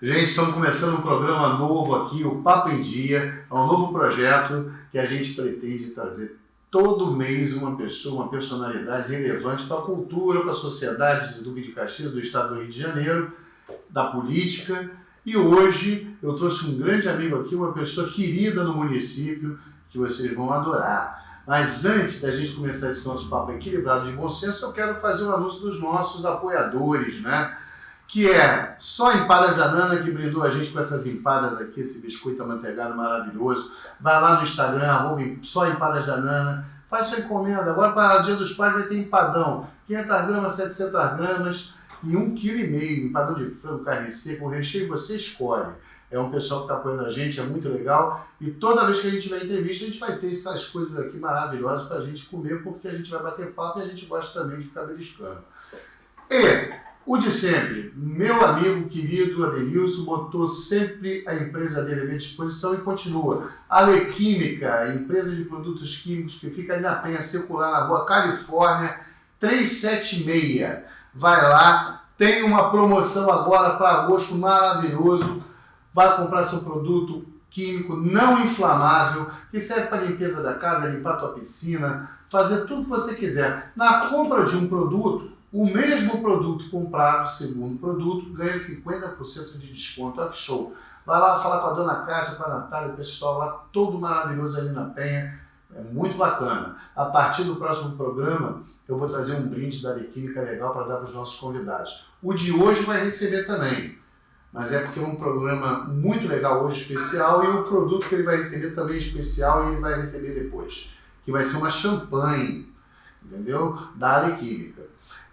Gente, estamos começando um programa novo aqui, o Papo em Dia. É um novo projeto que a gente pretende trazer todo mês uma pessoa, uma personalidade relevante para a cultura, para a sociedade de Duque de Caxias, do estado do Rio de Janeiro, da política. E hoje eu trouxe um grande amigo aqui, uma pessoa querida no município, que vocês vão adorar. Mas antes da gente começar esse nosso papo equilibrado de bom senso, eu quero fazer um anúncio dos nossos apoiadores, né? Que é Só Empadas da Nana, que brindou a gente com essas empadas aqui, esse biscoito amanteigado maravilhoso. Vai lá no Instagram, Só Empadas da Nana, faz sua encomenda. Agora para o Dia dos Pais vai ter empadão, 500 gramas, 700 gramas e 1,5 kg, empadão de frango, carne seca, o recheio você escolhe. É um pessoal que está apoiando a gente, é muito legal. E toda vez que a gente tiver entrevista, a gente vai ter essas coisas aqui maravilhosas para a gente comer, porque a gente vai bater papo e a gente gosta também de ficar beliscando. E o de sempre, meu amigo querido Adenilson botou sempre a empresa dele à minha disposição e continua. Alequímica, empresa de produtos químicos que fica ali na Penha Circular, na Rua Califórnia, 376. Vai lá, tem uma promoção agora para agosto maravilhoso. Vai comprar seu produto químico não inflamável, que serve para limpeza da casa, limpar a tua piscina, fazer tudo que você quiser. Na compra de um produto, o mesmo produto comprado, segundo produto, ganha 50% de desconto. Olha que show! Vai lá falar com a dona Cátia, com a Natália, o pessoal lá, todo maravilhoso ali na Penha. É muito bacana. A partir do próximo programa, eu vou trazer um brinde da Alequímica legal para dar para os nossos convidados. O de hoje vai receber também, mas é porque é um programa muito legal hoje, especial, e o produto que ele vai receber também é especial e ele vai receber depois, que vai ser uma champanhe, entendeu? Da Alequímica.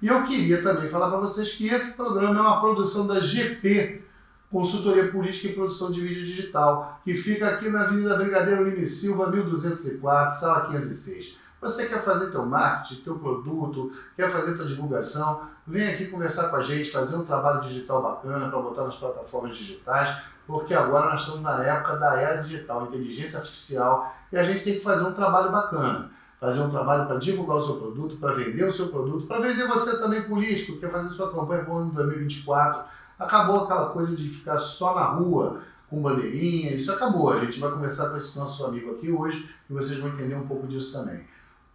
E eu queria também falar para vocês que esse programa é uma produção da GP, Consultoria Política e Produção de Vídeo Digital, que fica aqui na Avenida Brigadeiro Lima e Silva, 1204, sala 506. Você quer fazer teu marketing, teu produto, quer fazer tua divulgação, vem aqui conversar com a gente, fazer um trabalho digital bacana para botar nas plataformas digitais, porque agora nós estamos na época da era digital, inteligência artificial, e a gente tem que fazer um trabalho bacana. Fazer um trabalho para divulgar o seu produto, para vender o seu produto, para vender você também político, quer fazer sua campanha para o ano de 2024. Acabou aquela coisa de ficar só na rua com bandeirinha, isso acabou. A gente vai conversar com esse nosso amigo aqui hoje e vocês vão entender um pouco disso também.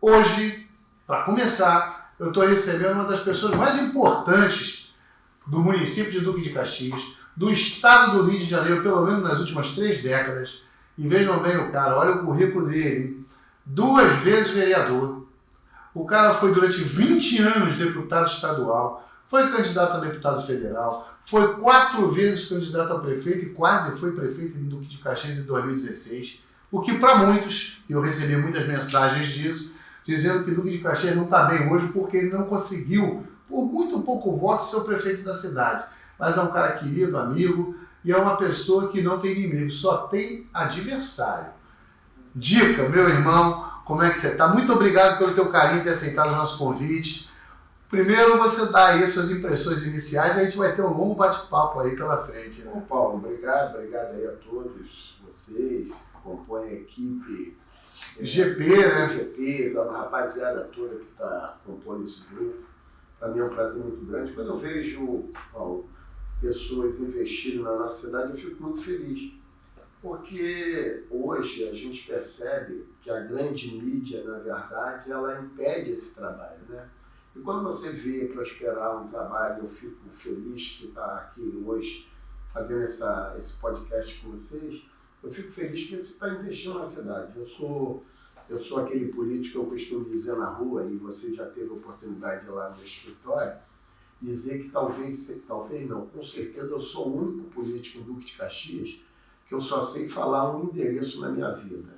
Hoje, para começar, eu estou recebendo uma das pessoas mais importantes do município de Duque de Caxias, do estado do Rio de Janeiro, pelo menos nas últimas 3 décadas. E vejam bem o cara, olha o currículo dele. 2 vezes vereador, o cara foi durante 20 anos deputado estadual, foi candidato a deputado federal, foi 4 vezes candidato a prefeito e quase foi prefeito em Duque de Caxias em 2016, o que para muitos, e eu recebi muitas mensagens disso, dizendo que Duque de Caxias não está bem hoje porque ele não conseguiu, por muito pouco voto, ser o prefeito da cidade. Mas é um cara querido, amigo, e é uma pessoa que não tem inimigo, só tem adversário. Dica, meu irmão, como é que você está? Muito obrigado pelo teu carinho ter aceitado o nosso convite. Primeiro você dá aí as suas impressões iniciais e a gente vai ter um longo bate-papo aí pela frente. Né? Bom, Paulo, obrigado aí a todos vocês que compõem a equipe GP, né? GP, da rapaziada toda que está compondo esse grupo. Para mim é um prazer muito grande. Quando eu vejo, Paulo, pessoas investirem na nossa cidade, eu fico muito feliz. Porque hoje a gente percebe que a grande mídia, na verdade, ela impede esse trabalho, né? E quando você vê prosperar um trabalho, eu fico feliz que está aqui hoje fazendo esse podcast com vocês, eu fico feliz que você está investindo na cidade. Eu sou aquele político que eu costumo dizer na rua, e você já teve a oportunidade de ir lá no escritório, dizer que talvez não, com certeza eu sou o único político do Duque de Caxias que eu só sei falar um endereço na minha vida,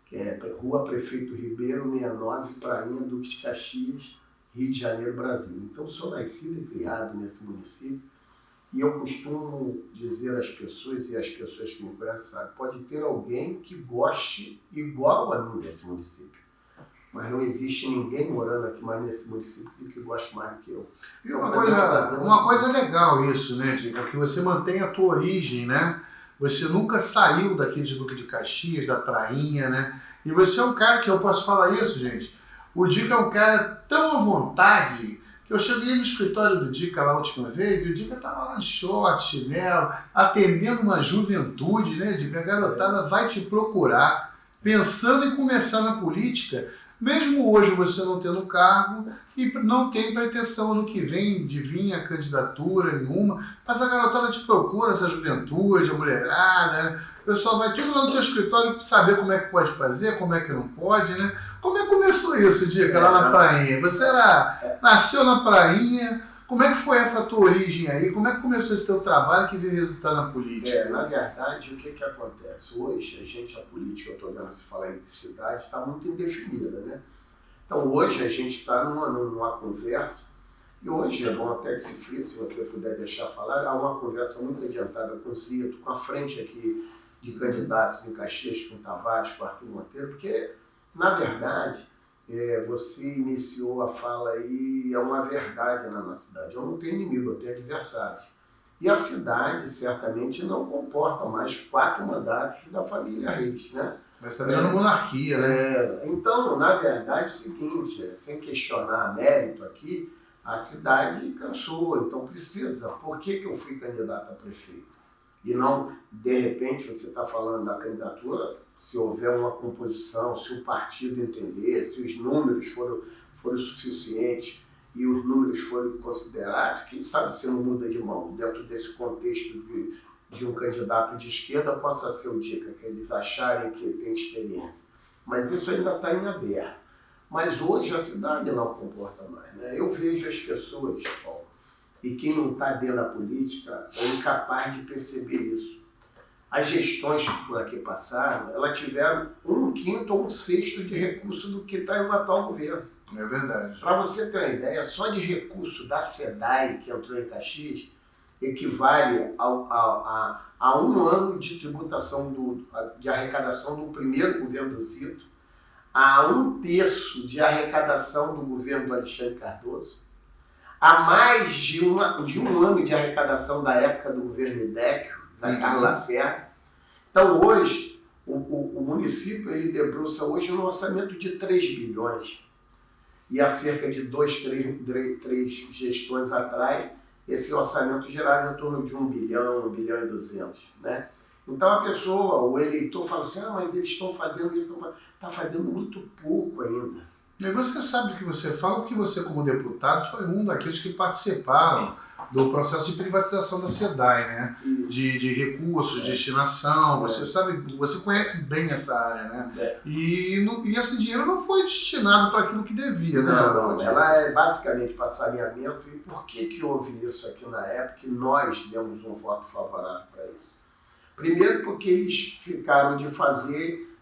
que é Rua Prefeito Ribeiro, 69, Prainha, Duque de Caxias, Rio de Janeiro, Brasil. Então, eu sou nascido e criado nesse município, e eu costumo dizer às pessoas, e as pessoas que me conhecem sabem, pode ter alguém que goste igual a mim nesse município, mas não existe ninguém morando aqui mais nesse município do que goste mais do que eu. E uma coisa legal isso, né, Dica, que você mantém a tua origem, né? Você nunca saiu daqui de Duque de Caxias, da Prainha, né? E você é um cara que eu posso falar isso, gente. O Dica é um cara tão à vontade que eu cheguei no escritório do Dica lá a última vez e o Dica estava lá em short, chinelo, atendendo uma juventude, né? De que a garotada vai te procurar, pensando em começar na política, mesmo hoje você não tendo cargo e não tem pretensão ano que vem de vir a candidatura nenhuma, mas a garotada te procura, essa juventude, a mulherada, né? O pessoal vai tudo lá no teu escritório para saber como é que pode fazer, como é que não pode, né? Como é que começou isso, Dica, lá na prainha? Você nasceu na prainha, como é que foi essa tua origem aí? Como é que começou esse teu trabalho que veio resultar na política? Na verdade, o que acontece? Hoje, a política, eu estou vendo se falar em cidade, está muito indefinida, né? Então, hoje a gente está numa conversa, e hoje é bom até que se frise, se você puder deixar falar, há uma conversa muito adiantada com o Zito, com a frente aqui de candidatos em Caxias, com o Tavares, com o Arthur Monteiro, porque, na verdade, você iniciou a fala aí, é uma verdade na nossa cidade. Eu não tenho inimigo, eu tenho adversários. E a cidade, certamente, não comporta mais 4 mandatos da família Reis, né? Mas está virando monarquia, né? Então, na verdade, é o seguinte, sem questionar mérito aqui, a cidade cansou, então precisa. Por que eu fui candidato a prefeito? E não, de repente, você está falando da candidatura, se houver uma composição, se o partido entender, se os números forem suficientes e os números forem considerados, quem sabe se não muda de mão, dentro desse contexto de um candidato de esquerda, possa ser o Dica, que eles acharem que tem experiência. Mas isso ainda está em aberto. Mas hoje a cidade não comporta mais, né? Eu vejo as pessoas, Paulo, e quem não está dentro da política é incapaz de perceber isso. As gestões que por aqui passaram, elas tiveram 1/5 ou 1/6 de recurso do que está no atual governo. É verdade. Para você ter uma ideia, só de recurso da SEDAI, que entrou em Caxias, equivale a 1 ano de tributação, de arrecadação do primeiro governo do Zito, a 1/3 de arrecadação do governo do Alexandre Cardoso, a mais de um ano de arrecadação da época do governo Idéquio, da Carlos Lacerda. Então hoje, o município ele debruça hoje um orçamento de 3 bilhões. E há cerca de 3 gestões atrás, esse orçamento girava em torno de 1 bilhão, 1 bilhão e 200, né? Então a pessoa, o eleitor fala assim, mas eles estão fazendo isso, está fazendo muito pouco ainda. E você sabe o que você fala, porque você como deputado foi um daqueles que participaram do processo de privatização da SEDAI, né? De recursos, de destinação, você sabe, você conhece bem essa área, né? E esse dinheiro não foi destinado para aquilo que devia, né? Não, ela é basicamente para saneamento. E por que houve isso aqui na época e nós demos um voto favorável para isso? Primeiro porque eles ficaram de fazer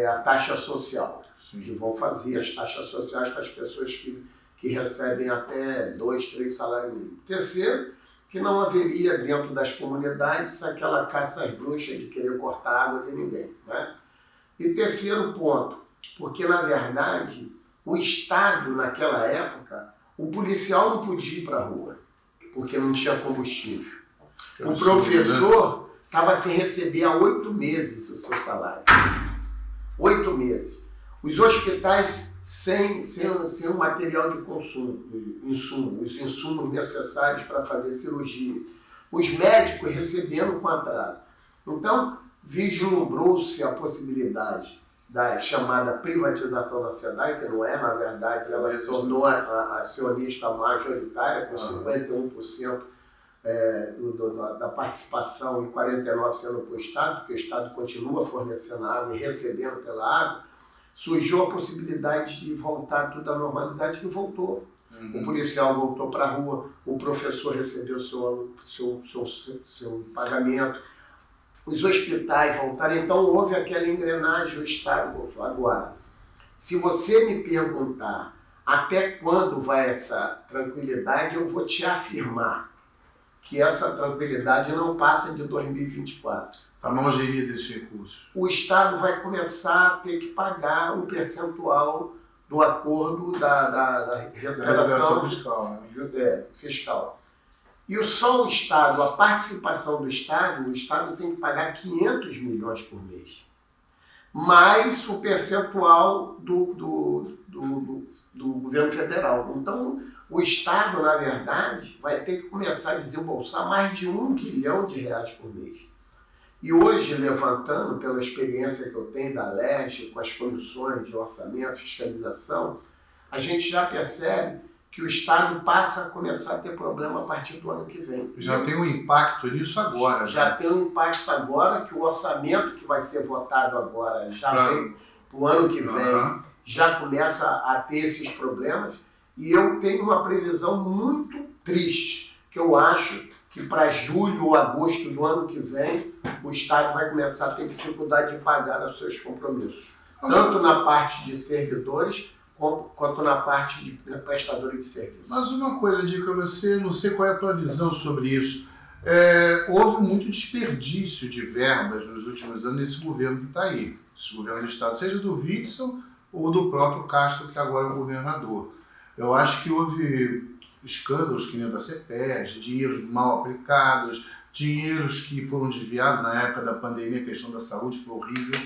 a taxa social, que vão fazer as taxas sociais para as pessoas que recebem até 2, 3 salários mínimos. Terceiro, que não haveria dentro das comunidades aquela caça às bruxas de querer cortar a água de ninguém, né? E terceiro ponto, porque na verdade o Estado naquela época, o policial não podia ir para a rua, porque não tinha combustível. O professor estava sem receber há 8 meses o seu salário. 8 meses. Os hospitais sem o material de consumo, os insumos necessários para fazer cirurgia. Os médicos recebendo com atraso. Então, vislumbrou-se a possibilidade da chamada privatização da SEDAI, que não é, na verdade, ela se tornou a acionista majoritária, com 51% da participação e 49% sendo para o Estado, porque o Estado continua fornecendo água e recebendo pela água. Surgiu a possibilidade de voltar tudo à normalidade, que voltou. O policial voltou para a rua, o professor recebeu seu pagamento, os hospitais voltaram, então houve aquela engrenagem, o Estado voltou. Agora, se você me perguntar até quando vai essa tranquilidade, eu vou te afirmar que essa tranquilidade não passa de 2024. A longeria desses recursos. O Estado vai começar a ter que pagar um percentual do acordo da recuperação fiscal, né? Fiscal. E só o Estado, a participação do Estado, o Estado tem que pagar 500 milhões por mês. mais o percentual do governo federal. Então, o Estado, na verdade, vai ter que começar a desembolsar mais de R$1 bilhão por mês. E hoje, levantando pela experiência que eu tenho da LERJ, com as comissões de orçamento, fiscalização, a gente já percebe que o Estado passa a começar a ter problema a partir do ano que vem. Já tem um impacto nisso agora. Já tem um impacto agora, que o orçamento que vai ser votado agora já vem para o ano que vem, já começa a ter esses problemas. E eu tenho uma previsão muito triste, que eu acho que para julho ou agosto do ano que vem, o Estado vai começar a ter dificuldade de pagar os seus compromissos. Tanto na parte de servidores, quanto na parte de prestadores de serviço. Mas uma coisa, Dica, você, não sei qual é a tua visão sobre isso. Houve muito desperdício de verbas nos últimos anos nesse governo que está aí. Esse governo do Estado, seja do Witzel ou do próprio Castro, que agora é o governador. Eu acho que houve escândalos que nem o da CEPES, dinheiros mal aplicados, dinheiros que foram desviados na época da pandemia, a questão da saúde foi horrível.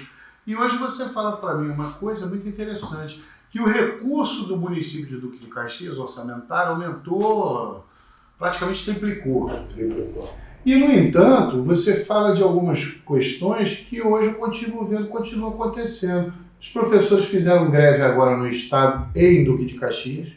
E hoje você fala para mim uma coisa muito interessante, que o recurso do município de Duque de Caxias, orçamentário, aumentou, praticamente triplicou. E, no entanto, você fala de algumas questões que hoje eu continuo vendo, continuam acontecendo. Os professores fizeram greve agora no Estado e em Duque de Caxias.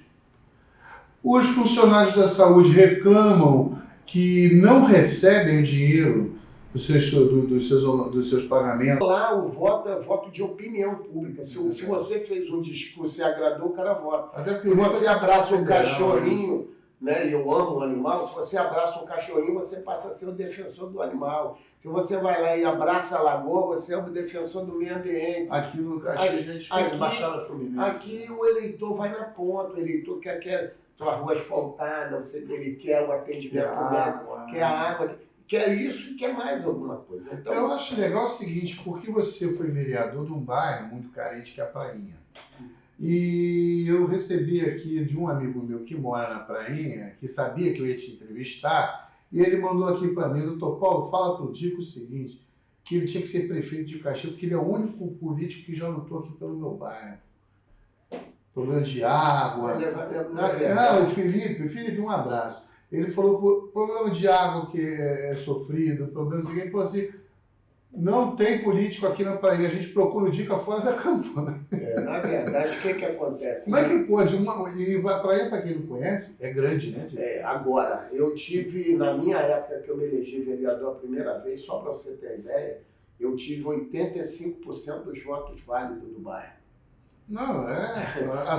Os funcionários da saúde reclamam que não recebem o dinheiro dos seus pagamentos. Lá o voto é voto de opinião pública. Se você fez um discurso e agradou, o cara vota. Se você abraça um cachorrinho, né, e eu amo o animal, se você abraça um cachorrinho, você passa a ser o defensor do animal. Se você vai lá e abraça a lagoa, você é o defensor do meio ambiente. Aqui no Caxias, a gente fez Baixada Fluminense. Aqui o eleitor vai na ponta, o eleitor quer tua rua asfaltada, ele quer o atendimento médico, quer a água, quer isso e quer mais alguma coisa. Então, eu acho legal o seguinte, porque você foi vereador de um bairro muito carente que é a Prainha. E eu recebi aqui de um amigo meu que mora na Prainha, que sabia que eu ia te entrevistar, e ele mandou aqui para mim, doutor Paulo, fala pro Dico o seguinte, que ele tinha que ser prefeito de Caxias, porque ele é o único político que já lutou aqui pelo meu bairro. Problema de água. O Felipe, um abraço. Ele falou que problema de água que é sofrido, problema de... Ele falou assim, não tem político aqui na Prainha, a gente procura o Dica fora da campanha. Na verdade, o que acontece? Como é que pode? E a Prainha, para quem não conhece, é grande, né? Agora, eu tive, na minha época que eu me elegi vereador a primeira vez, só para você ter ideia, eu tive 85% dos votos válidos do bairro. Não,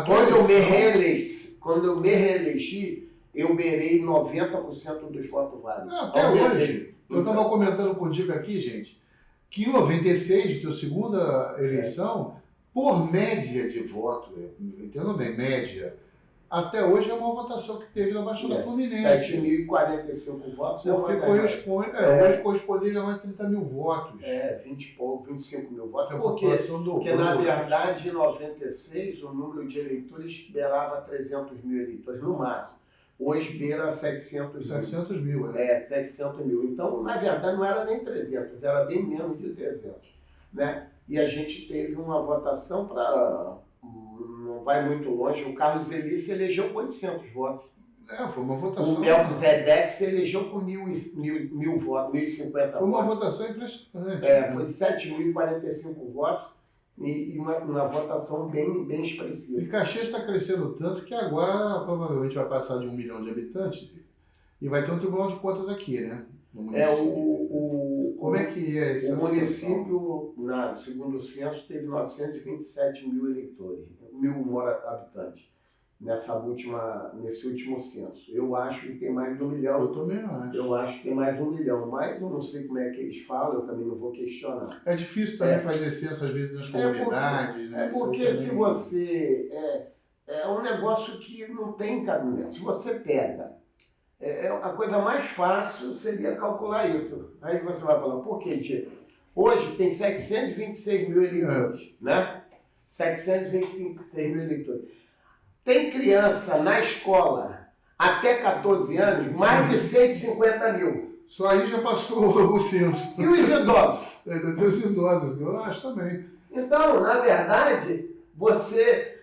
Quando eu me reelegi, eu beirei 90% dos votos válidos. Até hoje. Eu estava comentando contigo aqui, gente, que em 96, tua segunda eleição, por média de voto, entendam bem, média, até hoje é uma votação que teve na Baixada Fluminense. 7.045 votos. Porque hoje corresponderia a mais de 30 mil votos. 20 e pouco, 25 mil votos. Porque na verdade, em 96, o número de eleitores beirava 300 mil eleitores, no máximo. Hoje beira 700 mil. 700 mil, 700 mil. Então, na verdade, não era nem 300, era bem menos de 300. Né? E a gente teve uma votação para... Não vai muito longe, o Carlos Eli se elegeu com 800 votos. Foi uma votação... O Melquisedeque se elegeu com 1.000 votos, 1.050 votos. Foi uma votação impressionante. Foi 7.045 votos e uma votação bem expressiva. E Caxias está crescendo tanto que agora provavelmente vai passar de 1 milhão de habitantes e vai ter um tribunal de contas aqui, né? Como é que é essa O município, segundo o censo, teve 927 mil eleitores, habitantes, nesse último censo. Eu acho que tem mais de 1 milhão. Eu também acho. Eu acho que tem mais de 1 milhão, mas eu não sei como é que eles falam, eu também não vou questionar. É difícil também fazer censo, às vezes, nas comunidades, né? Porque se você... É um negócio que não tem cabimento. Se você pega... a coisa mais fácil seria calcular isso. Aí você vai falar, por quê, Diego? Hoje tem 726 mil eleitores, né? 726 mil eleitores. Tem criança na escola até 14 anos, mais de 150 mil. Só aí já passou o censo. E os idosos? Tem os idosos, eu acho também. Então, na verdade, você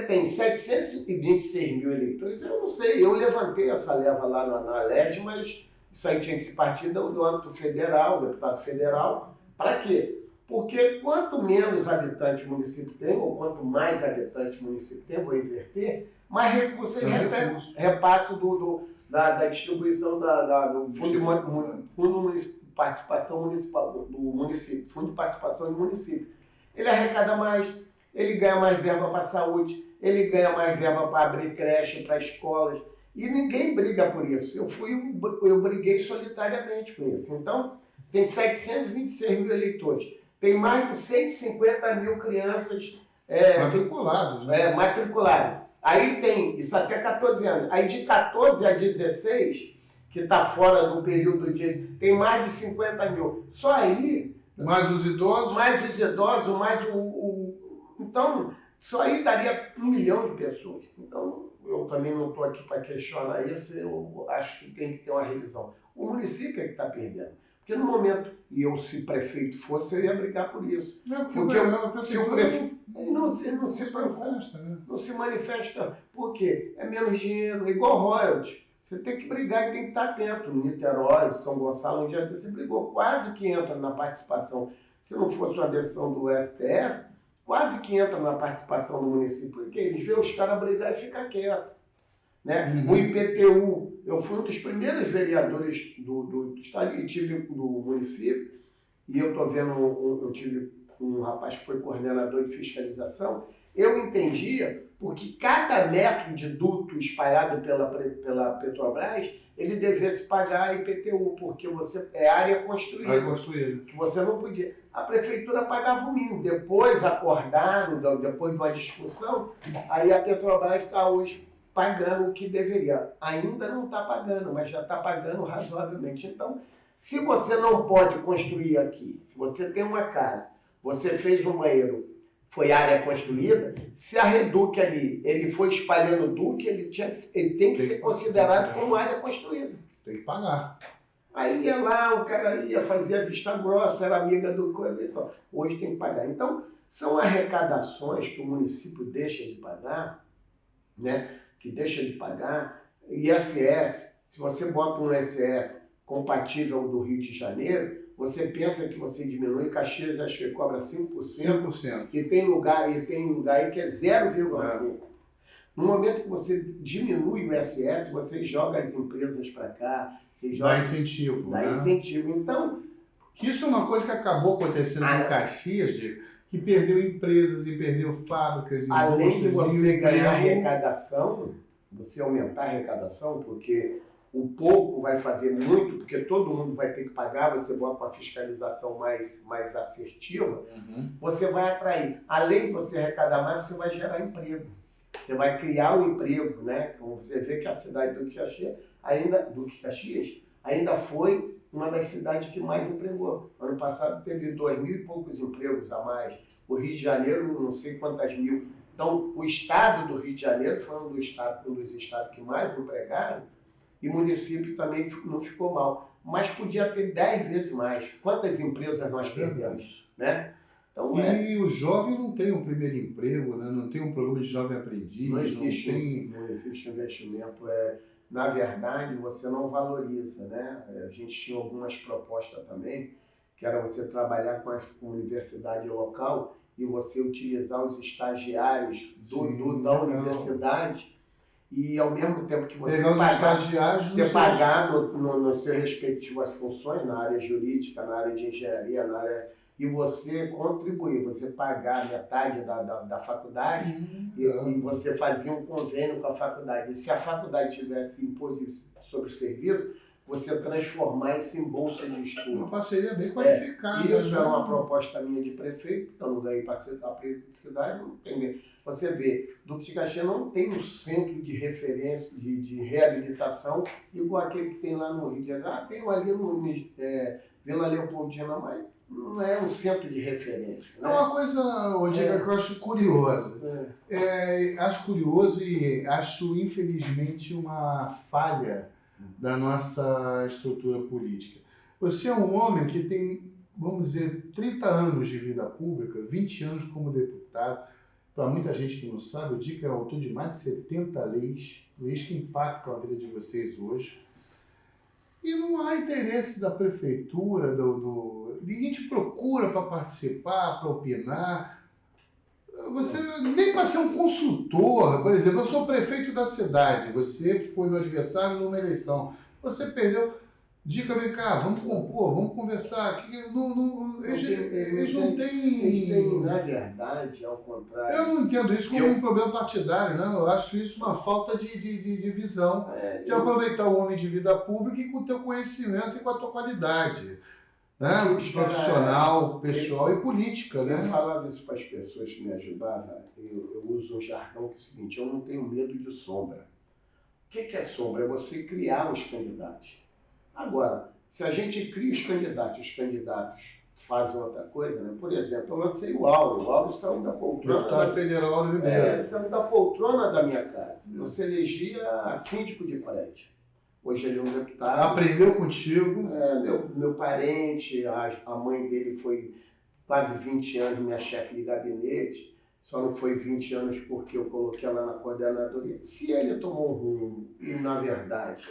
tem 726 mil eleitores. Eu não sei, eu levantei essa leva lá na Alerj, mas isso aí tinha que se partir do âmbito federal, deputado federal. Para quê? Porque quanto menos habitantes o município tem, ou quanto mais habitantes o município tem, vou inverter, mais recursos ele repasse da distribuição do Fundo de Participação Municipal, do município, Fundo de Participação do município. Ele arrecada mais, ele ganha mais verba para a saúde, ele ganha mais verba para abrir creche, para escolas, e ninguém briga por isso. Eu briguei solitariamente com isso. Então, tem 726 mil eleitores. Tem mais de 150 mil crianças matriculadas. Matriculadas. Aí tem, isso até 14 anos. Aí de 14 a 16, que está fora do período tem mais de 50 mil. Só aí... Mais os idosos? Mais os idosos, Então, só aí daria 1 milhão de pessoas. Então, eu também não estou aqui para questionar isso, eu acho que tem que ter uma revisão. O município é que está perdendo. Porque no momento, e eu se prefeito fosse, eu ia brigar por isso. Se o prefeito não se manifesta, por quê? É menos dinheiro, igual royalties. Você tem que brigar e tem que estar atento. No Niterói, São Gonçalo, um dia você brigou, quase que entra na participação. Se não fosse uma decisão do STF, quase que entra na participação do município. Porque eles vê os caras brigar e ficar quieto. Né? O IPTU, eu fui um dos primeiros vereadores do estado e tive do município, e eu estou vendo, eu tive um rapaz que foi coordenador de fiscalização, eu entendia porque cada metro de duto espalhado pela Petrobras, ele devesse pagar IPTU, porque é área construída, que você não podia. A prefeitura pagava o mínimo, depois acordaram, depois de uma discussão, aí a Petrobras está hoje pagando o que deveria. Ainda não está pagando, mas já está pagando razoavelmente. Então, se você não pode construir aqui, se você tem uma casa, você fez um banheiro, foi área construída, se a Reduc ali, ele foi espalhando Duque, ele tem que ser considerado como área construída. Tem que pagar. Aí ia lá, o cara ia fazer a vista grossa, era amiga do coisa e tal. Hoje tem que pagar. Então, são arrecadações que o município deixa de pagar, né? Que deixa de pagar, ISS, se você bota um ISS compatível do Rio de Janeiro, você pensa que você diminui, Caxias acho que cobra 5%, e tem lugar aí que é 0,5%. No momento que você diminui o ISS, você joga as empresas para cá, dá incentivo. Dá incentivo. Então, isso é uma coisa que acabou acontecendo em Caxias, Diego, que perdeu empresas e perdeu fábricas. Além de você ganhar arrecadação, você aumentar a arrecadação, porque o pouco vai fazer muito, porque todo mundo vai ter que pagar, você bota uma fiscalização mais assertiva, você vai atrair. Além de você arrecadar mais, você vai gerar emprego. Você vai criar um emprego, né? Como você vê que a cidade do Caxias ainda foi uma das cidades que mais empregou. Ano passado teve 2.000 e poucos empregos a mais. O Rio de Janeiro, não sei quantas mil. Então, o estado do Rio de Janeiro foi um dos estados que mais empregaram, e o município também não ficou mal. Mas podia ter 10 vezes mais. Quantas empresas nós perdemos, né? Então, e o jovem não tem um primeiro emprego, né? Não tem um programa de jovem aprendiz. Não existe investimento. Na verdade, você não valoriza, né? A gente tinha algumas propostas também, que era você trabalhar com a universidade local e você utilizar os estagiários da universidade e, ao mesmo tempo que você pagar no seu respectivas funções, na área jurídica, na área de engenharia, e você contribuir, você pagar metade da faculdade e você fazia um convênio com a faculdade. E se a faculdade tivesse imposto sobre o serviço, você transformar isso em bolsa de estudo. Uma parceria bem qualificada. Isso é uma proposta minha de prefeito, eu não ganhei para a prefeitura, não tem. Você vê, Duque de Caxias não tem um centro de referência, de reabilitação, igual aquele que tem lá no Rio de Janeiro. Tem um ali no Vila Leopoldina, mas não é um centro de referência. Né? É uma coisa, Diego, que eu acho curiosa. Acho curioso e acho, infelizmente, uma falha da nossa estrutura política. Você é um homem que tem vamos dizer, 30 anos de vida pública, 20 anos como deputado. Para muita gente que não sabe, o Dica é autor de mais de 70 leis que impactam a vida de vocês hoje. E não há interesse da prefeitura, ninguém te procura para participar, para opinar. Você nem para ser um consultor, por exemplo, eu sou prefeito da cidade, você foi meu adversário numa eleição, você perdeu. Dica, vem cá, vamos compor, vamos conversar. Eles não têm. Eles têm, na verdade, ao contrário. Eu não entendo isso como um problema partidário, não. Eu acho isso uma falta de visão, de aproveitar o homem de vida pública e com o teu conhecimento e com a tua qualidade, né? Profissional, pessoal e política. Né? Eu falava isso para as pessoas que me ajudavam, eu uso um jargão que é o seguinte: eu não tenho medo de sombra. O que é sombra? É você criar os candidatos. Agora, se a gente cria os candidatos fazem outra coisa, né? Por exemplo, eu lancei o Auro saiu da poltrona. Deputado federal do Ribeiro. Saiu da poltrona da minha casa. Eu se elegia síndico de prédio. Hoje ele é um deputado. Aprendeu contigo. Meu parente, a mãe dele foi quase 20 anos minha chefe de gabinete. Só não foi 20 anos porque eu coloquei ela na coordenadoria. Se ele tomou um rumo e, na verdade,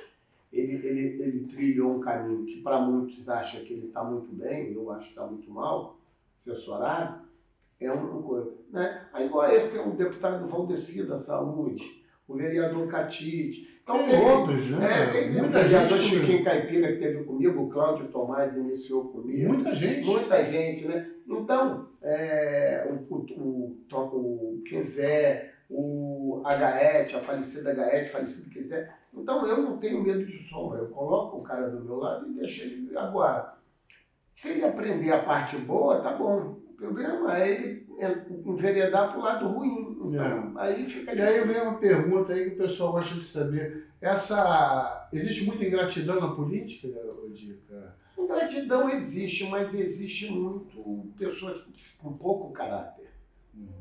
ele trilhou um caminho que para muitos acham que ele está muito bem, eu acho que está muito mal, assessorado, é uma coisa. Né? Aí, igual esse, tem um deputado Valdeci da Saúde, o vereador Catite. Então, todos, né? Teve o vereador Chiquinho Caipira que esteve comigo, o Cláudio Tomás iniciou comigo. Muita gente. Muita gente, né? Então, o Quinzé, a Gaete, a falecida Gaete, falecido Quinzé. Então, eu não tenho medo de sombra. Eu coloco o cara do meu lado e deixo ele. Agora, se ele aprender a parte boa, tá bom. O problema é ele enveredar para o lado ruim. Então, aí fica difícil. E aí vem uma pergunta aí que o pessoal gosta de saber. Existe muita ingratidão na política, Dica? Ingratidão existe, mas existe muito pessoas com pouco caráter.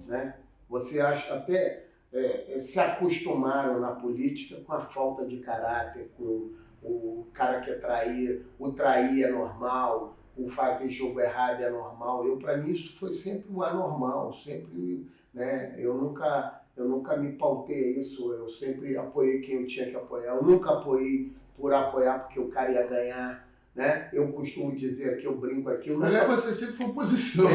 Né? Você acha até... se acostumaram na política com a falta de caráter, com o cara que é trair, o trair é normal, o fazer jogo errado é normal. Para mim isso foi sempre o anormal, sempre, né? Eu nunca me pautei a isso, eu sempre apoiei quem eu tinha que apoiar, eu nunca apoiei por apoiar porque o cara ia ganhar. Né? Eu costumo dizer aqui, eu brinco aqui. Você sempre foi oposição.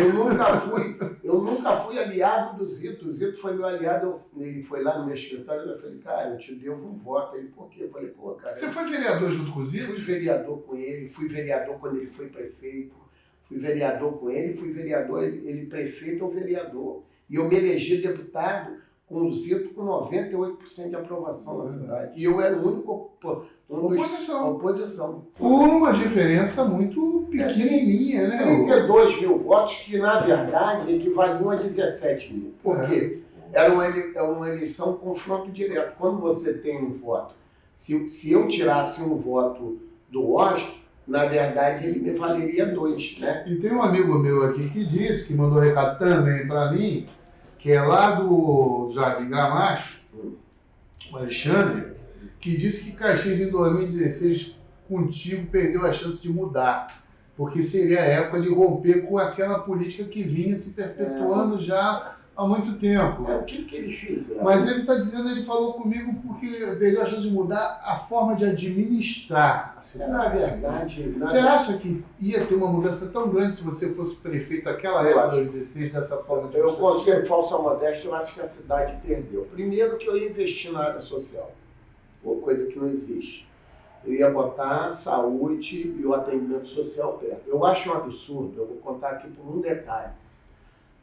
Eu nunca fui aliado do Zito. O Zito foi meu aliado. Ele foi lá no meu escritório e eu falei, cara, eu te devo um voto. Ele, por quê? Eu falei, pô, cara. Você foi vereador junto com o Zito? Fui vereador com ele, fui vereador quando ele foi prefeito, fui vereador com ele, fui vereador, ele prefeito ou vereador. E eu me elegi deputado com o Zito com 98% de aprovação na cidade. E eu era o único... Oposição. Por uma diferença muito pequenininha, né? 32 mil votos, que na verdade equivaliam a 17 mil. Por quê? Era uma eleição confronto direto. Quando você tem um voto, se eu tirasse um voto do Washington, na verdade ele me valeria 2, né? E tem um amigo meu aqui que disse, que mandou recado também para mim, que é lá do Jardim Gramacho, o Alexandre, que disse que Caxias em 2016 contigo perdeu a chance de mudar, porque seria a época de romper com aquela política que vinha se perpetuando já há muito tempo. O que eles fizeram? Mas ele está dizendo, ele falou comigo porque perdeu a chance de mudar a forma de administrar a cidade. Na verdade... Você acha que ia ter uma mudança tão grande se você fosse prefeito naquela época, 2016, dessa forma de administrar? Eu vou ser falsa modéstia, eu acho que a cidade perdeu. Primeiro que eu ia investir na área social. Ou coisa que não existe. Eu ia botar a saúde e o atendimento social perto. Eu acho um absurdo, eu vou contar aqui por um detalhe.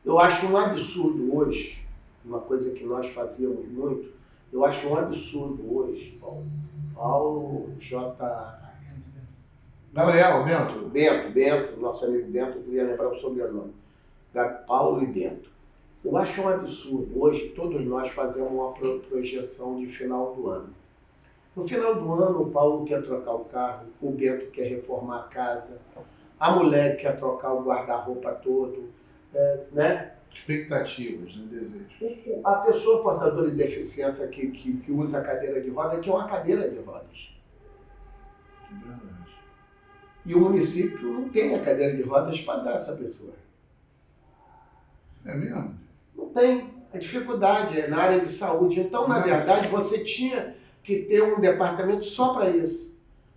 Eu acho um absurdo hoje, uma coisa que nós fazíamos muito, eu acho um absurdo hoje, Paulo J. Gabriel, Bento, nosso amigo Bento, eu queria lembrar o sobrenome. Paulo e Bento. Eu acho um absurdo. Hoje todos nós fazemos uma projeção de final do ano. No final do ano, o Paulo quer trocar o carro, o Bento quer reformar a casa, a mulher quer trocar o guarda-roupa todo, né? Expectativas, né? Desejos. A pessoa portadora de deficiência que usa a cadeira de roda, quer uma cadeira de rodas. Verdade. E o município não tem a cadeira de rodas para dar a essa pessoa. É mesmo? Não tem. A dificuldade é na área de saúde. Então, na verdade, você tinha que ter um departamento só para isso.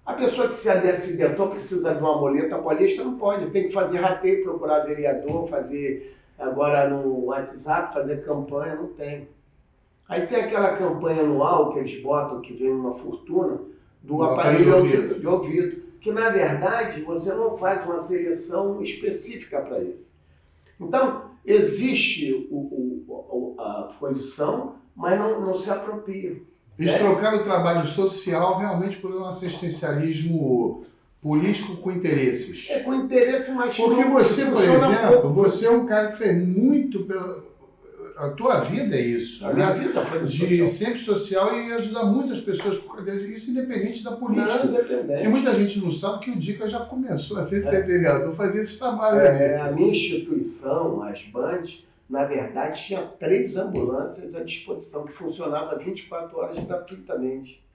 A pessoa que se acidentou precisa de uma moleta paulista, não pode. Tem que fazer rateio, procurar vereador, fazer agora no WhatsApp, fazer campanha, não tem. Aí tem aquela campanha anual que eles botam, que vem uma fortuna, do aparelho de ouvido, que na verdade você não faz uma seleção específica para isso. Então, existe a condição, mas não se apropria. Eles trocaram o trabalho social realmente por um assistencialismo político com interesses. É com interesse, mas porque você, por exemplo, você é um cara que fez muito pela... A tua vida é isso. A minha vida foi no social. Sempre social e ajudar muitas pessoas com isso independente da política. Não, independente. Porque muita gente não sabe que o DICA já começou a ser vereador, fazer esse trabalho. A minha instituição, as BANs, na verdade, tinha 3 ambulâncias à disposição, que funcionava 24 horas gratuitamente.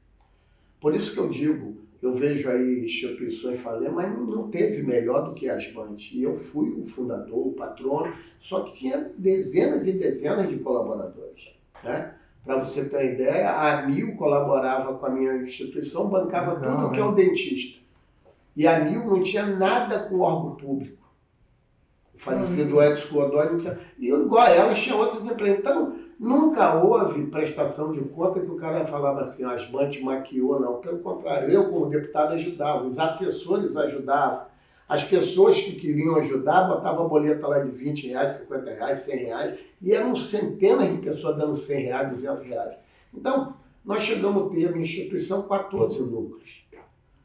Por isso que eu digo, eu vejo aí instituições falando, mas não teve melhor do que as BANs. E eu fui o fundador, o patrono, só que tinha dezenas e dezenas de colaboradores. Né? Para você ter uma ideia, a AMIL colaborava com a minha instituição, bancava tudo que é o dentista. E a AMIL não tinha nada com o órgão público. O falecido Edson Godoy não tinha. E igual a ela, tinha outros empresas. Então, nunca houve prestação de conta que o cara falava assim, as BANs maquiou, não. Pelo contrário, eu como deputado ajudava, os assessores ajudavam, as pessoas que queriam ajudar botavam a boleta lá de R$20, R$50, R$100, e eram centenas de pessoas dando R$100, R$200. Então, nós chegamos a ter na instituição 14 núcleos.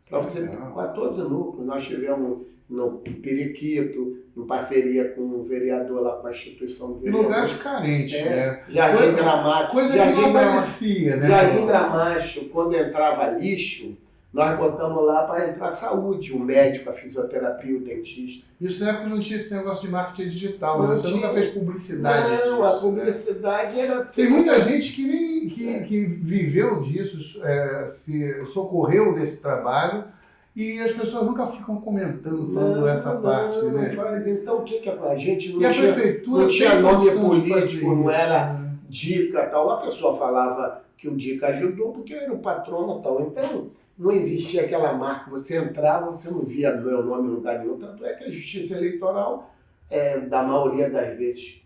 Para você ter 14 núcleos, nós tivemos no Periquito, em parceria com o vereador lá, com a instituição do vereador. Lugares carentes, né? Jardim Gramacho. Coisa que não aparecia, né? Jardim Gramacho, quando entrava lixo, nós botamos lá para entrar saúde, o médico, a fisioterapia, o dentista. Isso na época não tinha esse negócio de marketing digital, né? Você nunca fez publicidade disso. Não, a publicidade era... Tem muita gente que viveu disso, se socorreu desse trabalho, e as pessoas nunca ficam comentando, falando essa parte, né? Faz. Então, o que a gente não e tinha? A prefeitura não tinha nome político, isso, não era DICA e tal. A pessoa falava que o DICA ajudou porque eu era o patrono e tal. Então, não existia aquela marca. Você entrava, você não via meu nome em lugar nenhum. Tanto é que a justiça eleitoral, da maioria das vezes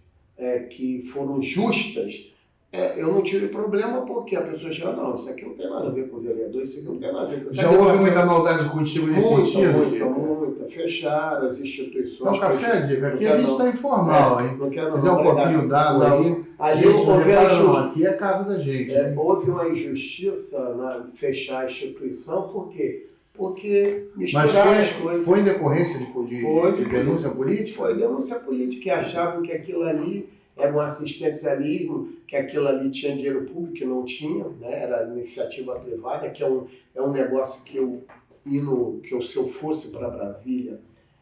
que foram justas, eu não tive problema porque a pessoa chega, não, isso aqui não tem nada a ver com o vereador, isso aqui não tem nada a ver com... Já houve muita maldade contigo nesse sentido? Muita. Fecharam as instituições... Então, café, Diego, aqui a gente está informal, hein? Não quero fazer um copinho d'água aí. Aqui é a casa da gente. Houve uma injustiça na fechar a instituição, por quê? Porque misturaram as coisas. Foi em decorrência de denúncia política? Foi denúncia política, que achavam que aquilo ali era um assistencialismo, que aquilo ali tinha dinheiro público, que não tinha, né? Era iniciativa privada, que é um negócio que se eu fosse para Brasília,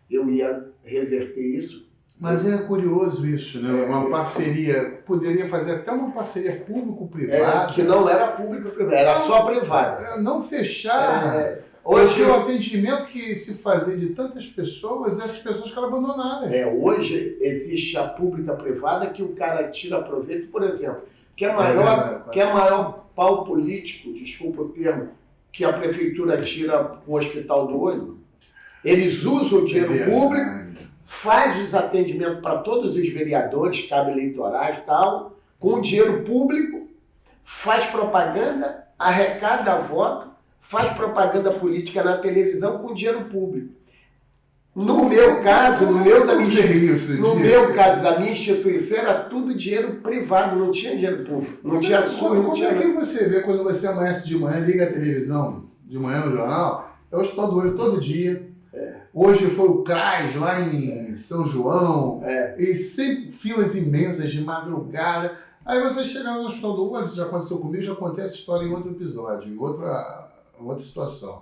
eu ia reverter isso. Mas é curioso isso, né? Uma parceria, poderia fazer até uma parceria público-privada. Que não era público-privada, era só privada. Não fechar... Hoje o atendimento que se fazia de tantas pessoas, essas pessoas ficaram abandonadas. Hoje existe a pública-privada que o cara tira proveito, por exemplo, que é maior pau político, desculpa o termo, que a prefeitura tira com o Hospital do Olho. Eles usam o dinheiro público, faz os atendimentos para todos os vereadores, cabos eleitorais e tal, com o dinheiro público, faz propaganda, arrecada voto, faz propaganda política na televisão com dinheiro público. No meu caso, meu caso, da minha instituição, era tudo dinheiro privado, não tinha dinheiro público. Não tinha SUS, não tinha... Como é que você vê quando você amanhece de manhã, liga a televisão, de manhã no jornal, é o Hospital do Olho todo dia. Hoje foi o CRAS lá em São João, e sempre filas imensas de madrugada. Aí você chega no Hospital do Olho, isso já aconteceu comigo, já contei essa história em outro episódio, em outra situação.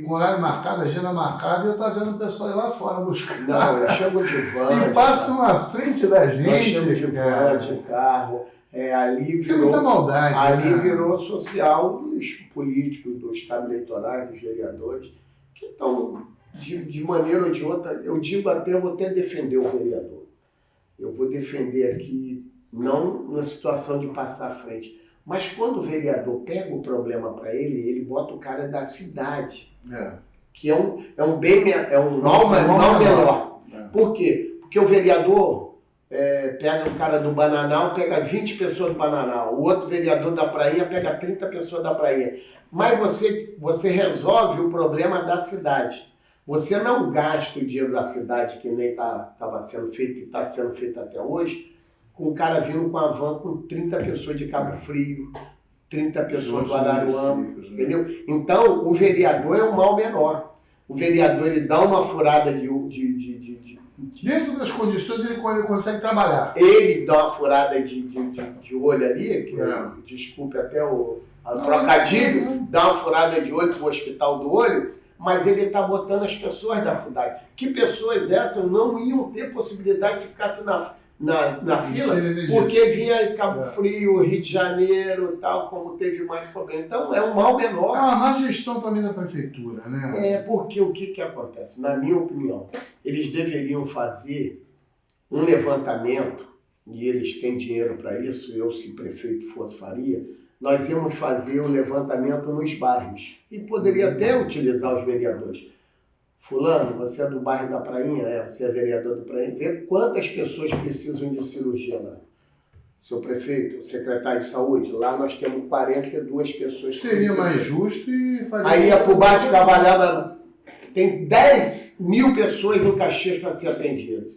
Com horário marcado, agenda marcada, e eu estava vendo o pessoal ir lá fora buscar. Não, eu chego de van. E passam à frente da gente. Eu chego de van, de carro. Ali isso virou, é muita maldade. Ali virou social dos políticos, dos cabos eleitorais, dos vereadores. Então, de maneira ou de outra, eu vou até defender o vereador. Eu vou defender aqui, não na situação de passar à frente, mas quando o vereador pega o problema para ele bota o cara da cidade, que é um mal menor. Por quê? Porque o vereador pega o cara do Bananal, pega 20 pessoas do Bananal, o outro vereador da Prainha pega 30 pessoas da Prainha. Mas você resolve o problema da cidade. Você não gasta o dinheiro da cidade, que nem estava sendo feito e está sendo feito até hoje, com o cara vindo com a van com 30 pessoas de Cabo Frio, 30 pessoas do Araruama, entendeu? Então, o vereador é um mal menor. O vereador, ele dá uma furada dentro das condições, ele consegue trabalhar. Ele dá uma furada de olho ali, que desculpe até o trocadilho, dá uma furada de olho pro hospital do olho, mas ele está botando as pessoas da cidade. Que pessoas essas não iam ter possibilidade se ficasse na fila, porque vinha Cabo Frio, Rio de Janeiro, tal, como teve mais problema. Então, é um mal menor. É uma má gestão também da prefeitura, né? Porque o que acontece? Na minha opinião, eles deveriam fazer um levantamento, e eles têm dinheiro para isso, eu, se prefeito fosse, faria, nós íamos fazer o levantamento nos bairros. E poderia até utilizar os vereadores. Fulano, você é do bairro da Prainha? Você é vereador do Prainha? Vê quantas pessoas precisam de cirurgia lá. Seu prefeito, secretário de saúde, lá nós temos 42 pessoas que seria mais justo e faria... Aí ia para o bairro de Cavalhada, tem 10 mil pessoas em Caxias para ser atendidas.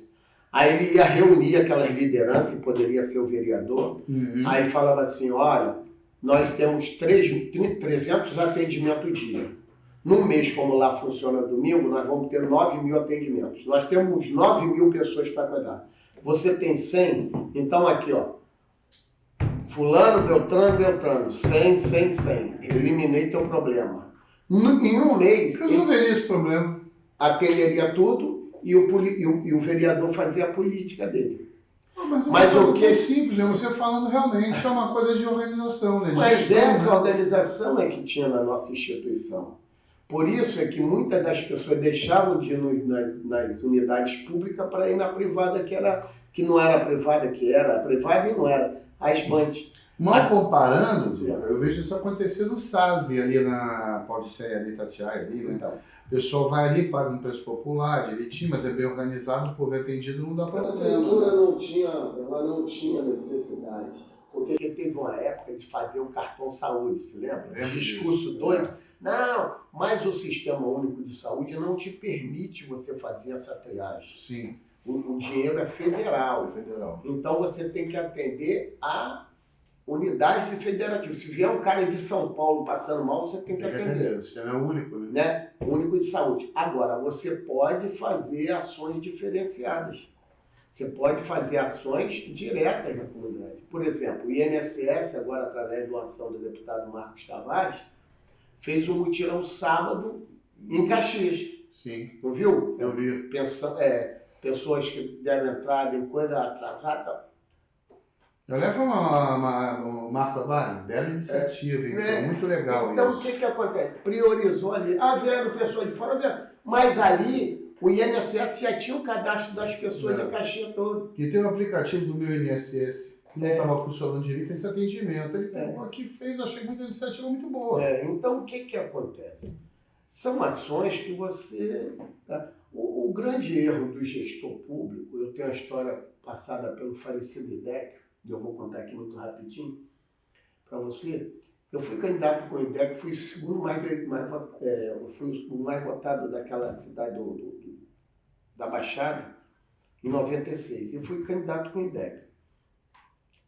Aí ele ia reunir aquelas lideranças, e poderia ser o vereador, aí falava assim, olha, nós temos 300 atendimentos dia. No mês, como lá funciona domingo, nós vamos ter 9 mil atendimentos. Nós temos 9 mil pessoas para cuidar. Você tem 100? Então aqui, ó. Fulano, Beltrano, 100. Eu eliminei teu problema. Em um mês... resolveria esse problema. Atenderia tudo e o vereador fazia a política dele. Mas o que é simples, é você falando realmente, é uma coisa de organização, né? Mas essa organização é que tinha na nossa instituição. Por isso é que muitas das pessoas deixavam de ir nas unidades públicas para ir na privada, que não era privada, que era privada e não era. A Esbante. Mal comparando, eu vejo isso acontecer no SASI, ali na Paulicéia, ali, Itatiaia, ali, né? Então, o pessoal vai ali, paga um preço popular, direitinho, mas é bem organizado, por ver atendido, não dá problema. A prefeitura não tinha necessidade, porque teve uma época de fazer um cartão saúde, se lembra? Discurso doido. Não, mas o Sistema Único de Saúde não te permite você fazer essa triagem. Sim. O dinheiro é federal. Então você tem que atender a unidade federativa. Se vier um cara de São Paulo passando mal, você tem que atender. O sistema é único, né? Único de saúde. Agora, você pode fazer ações diferenciadas. Você pode fazer ações diretas na comunidade. Por exemplo, o INSS, agora através de uma ação do deputado Marcos Tavares, fez um mutirão sábado em Caxias. Sim. Não viu? Eu vi. Pessoas que deram entrada em coisa atrasada. Aliás, foi um Marco Tavares, bela iniciativa, hein? Foi muito legal então, isso. Então, o que acontece? Priorizou ali. Vieram pessoas de fora, vieram. Mas ali, o INSS já tinha o cadastro das pessoas de Caxias todo. E tem um aplicativo do meu INSS que não estava funcionando direito esse atendimento. Ele pegou aqui e fez, eu achei que uma iniciativa muito boa. Então, o que acontece? São ações que você... O grande erro do gestor público, eu tenho a história passada pelo falecido IDEC, eu vou contar aqui muito rapidinho para você. Eu fui candidato com o IDEC, fui o segundo fui o mais votado daquela cidade da Baixada, em 96. E fui candidato com o IDEC.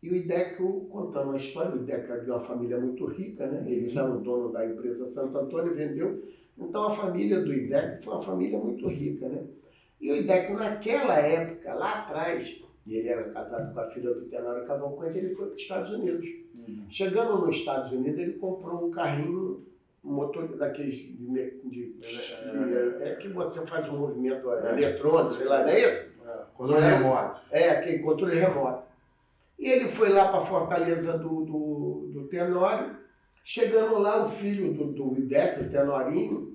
E o IDEC, contando uma história, o IDEC era de uma família muito rica, né? Eles eram dono da empresa Santo Antônio, vendeu. Então a família do IDEC foi uma família muito rica, né? E o IDEC, naquela época, lá atrás, e ele era casado com a filha do Tenório Cavalcante, ele foi para os Estados Unidos. Chegando nos Estados Unidos, ele comprou um carrinho, um motor daqueles que você faz um movimento eletrônico, sei lá, não é isso? Controle remoto. Aquele controle remoto. E ele foi lá para a Fortaleza do Tenório. Chegando lá, o filho do IDEC, o Tenorinho,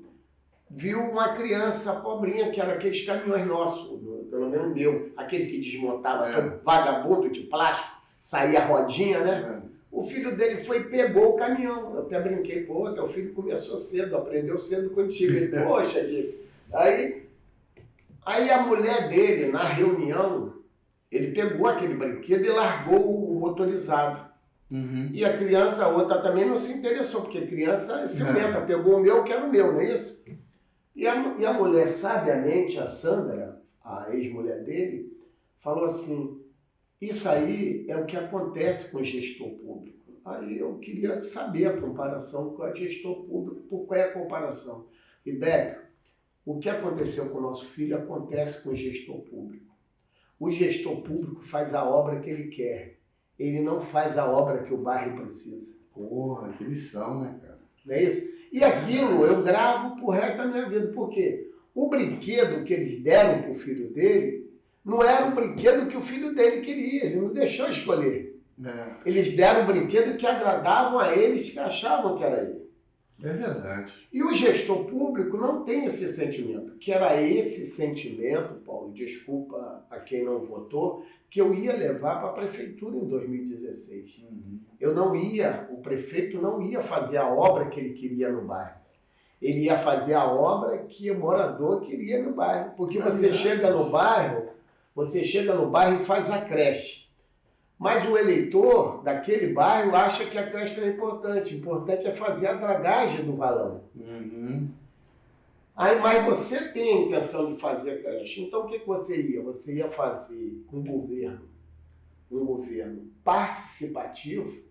viu uma criança pobrinha, que era aqueles caminhões nossos, pelo menos o meu, aquele que desmontava, todo vagabundo de plástico, saía a rodinha, né? O filho dele foi e pegou o caminhão. Eu até brinquei, pô, teu filho começou cedo, aprendeu cedo contigo. Ele, poxa, Diego. Aí a mulher dele, na reunião, ele pegou aquele brinquedo e largou o motorizado. E a criança, a outra também não se interessou, porque criança é ciumenta, pegou o meu, eu quero o meu, não é isso? E a mulher, sabiamente, a Sandra, a ex-mulher dele, falou assim, isso aí é o que acontece com o gestor público. Aí eu queria saber a comparação com o gestor público, por qual é a comparação? E Deco, o que aconteceu com o nosso filho acontece com o gestor público. O gestor público faz a obra que ele quer. Ele não faz a obra que o bairro precisa. Porra, que lição, né, cara? Não é isso? E aquilo eu gravo pro resto da minha vida. Por quê? O brinquedo que eles deram pro filho dele não era o brinquedo que o filho dele queria. Ele não deixou escolher. Eles deram o brinquedo que agradavam a eles, que achavam que era ele. É verdade. E o gestor público não tem esse sentimento. Que era esse sentimento, Paulo, desculpa a quem não votou, que eu ia levar para a prefeitura em 2016. Eu não ia, o prefeito não ia fazer a obra que ele queria no bairro. Ele ia fazer a obra que o morador queria no bairro. Porque você chega no bairro e faz a creche. Mas o eleitor daquele bairro acha que a creche não é importante. O importante é fazer a dragagem do valão. Aí, mas você tem a intenção de fazer a creche. Então o que você ia? Você ia fazer um governo participativo,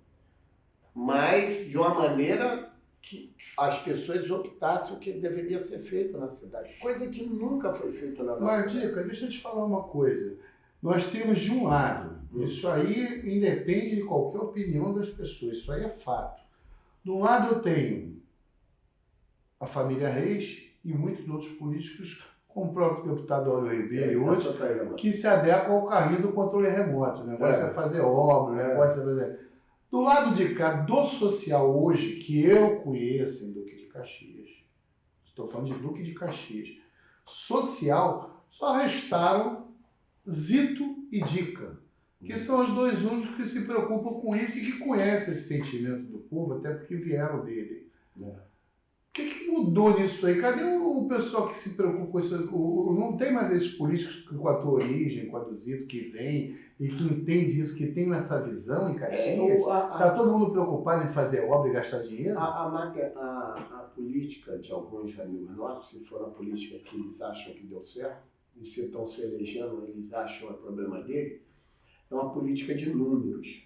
mas de uma maneira que as pessoas optassem o que deveria ser feito na cidade. Coisa que nunca foi feita na nossa cidade. Mas, Dica, deixa eu te falar uma coisa. Nós temos de um lado, isso aí independe de qualquer opinião das pessoas, isso aí é fato. De um lado eu tenho a família Reis e muitos outros políticos, como o próprio deputado Aurélio Ribeiro e outros, que se adequam ao carrinho do controle remoto. O negócio é fazer obra, o negócio é fazer... Do lado de cá, do social hoje, que eu conheço em Duque de Caxias, estou falando de Duque de Caxias, social, só restaram Zito e Dica, que são os dois únicos que se preocupam com isso e que conhecem esse sentimento do povo, até porque vieram dele. O que mudou nisso aí? Cadê o pessoal que se preocupa com isso? Não tem mais esses políticos com a tua origem, com a do Zito, que vem e que entende isso, que tem essa visão em Caxias? Está todo mundo preocupado em fazer obra e gastar dinheiro? A política de alguns amigos nossos, se for a política que eles acham que deu certo, e se estão se elegendo, eles acham é problema dele, é uma política de números.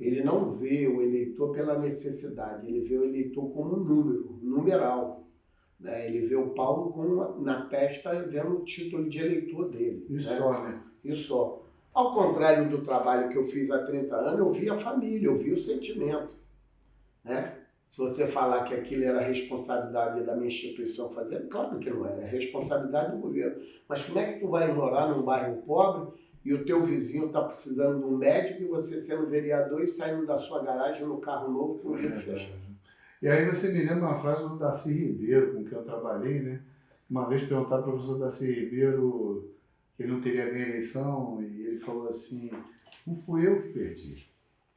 Ele não vê o eleitor pela necessidade, ele vê o eleitor como um número, numeral. Né? Ele vê o Paulo como na testa vendo o título de eleitor dele. Só, né? Isso só. Ao contrário do trabalho que eu fiz há 30 anos, eu vi a família, eu vi o sentimento. Né? Se você falar que aquilo era responsabilidade da minha instituição fazer, claro que não é responsabilidade do governo. Mas como é que tu vai morar num bairro pobre e o teu vizinho está precisando de um médico e você sendo vereador e saindo da sua garagem no carro novo com o vidro fechado? E aí você me lembra uma frase do Darcy Ribeiro, com quem eu trabalhei, né? Uma vez perguntaram ao professor Darcy Ribeiro que ele não teria ganho a eleição e ele falou assim, não fui eu que perdi.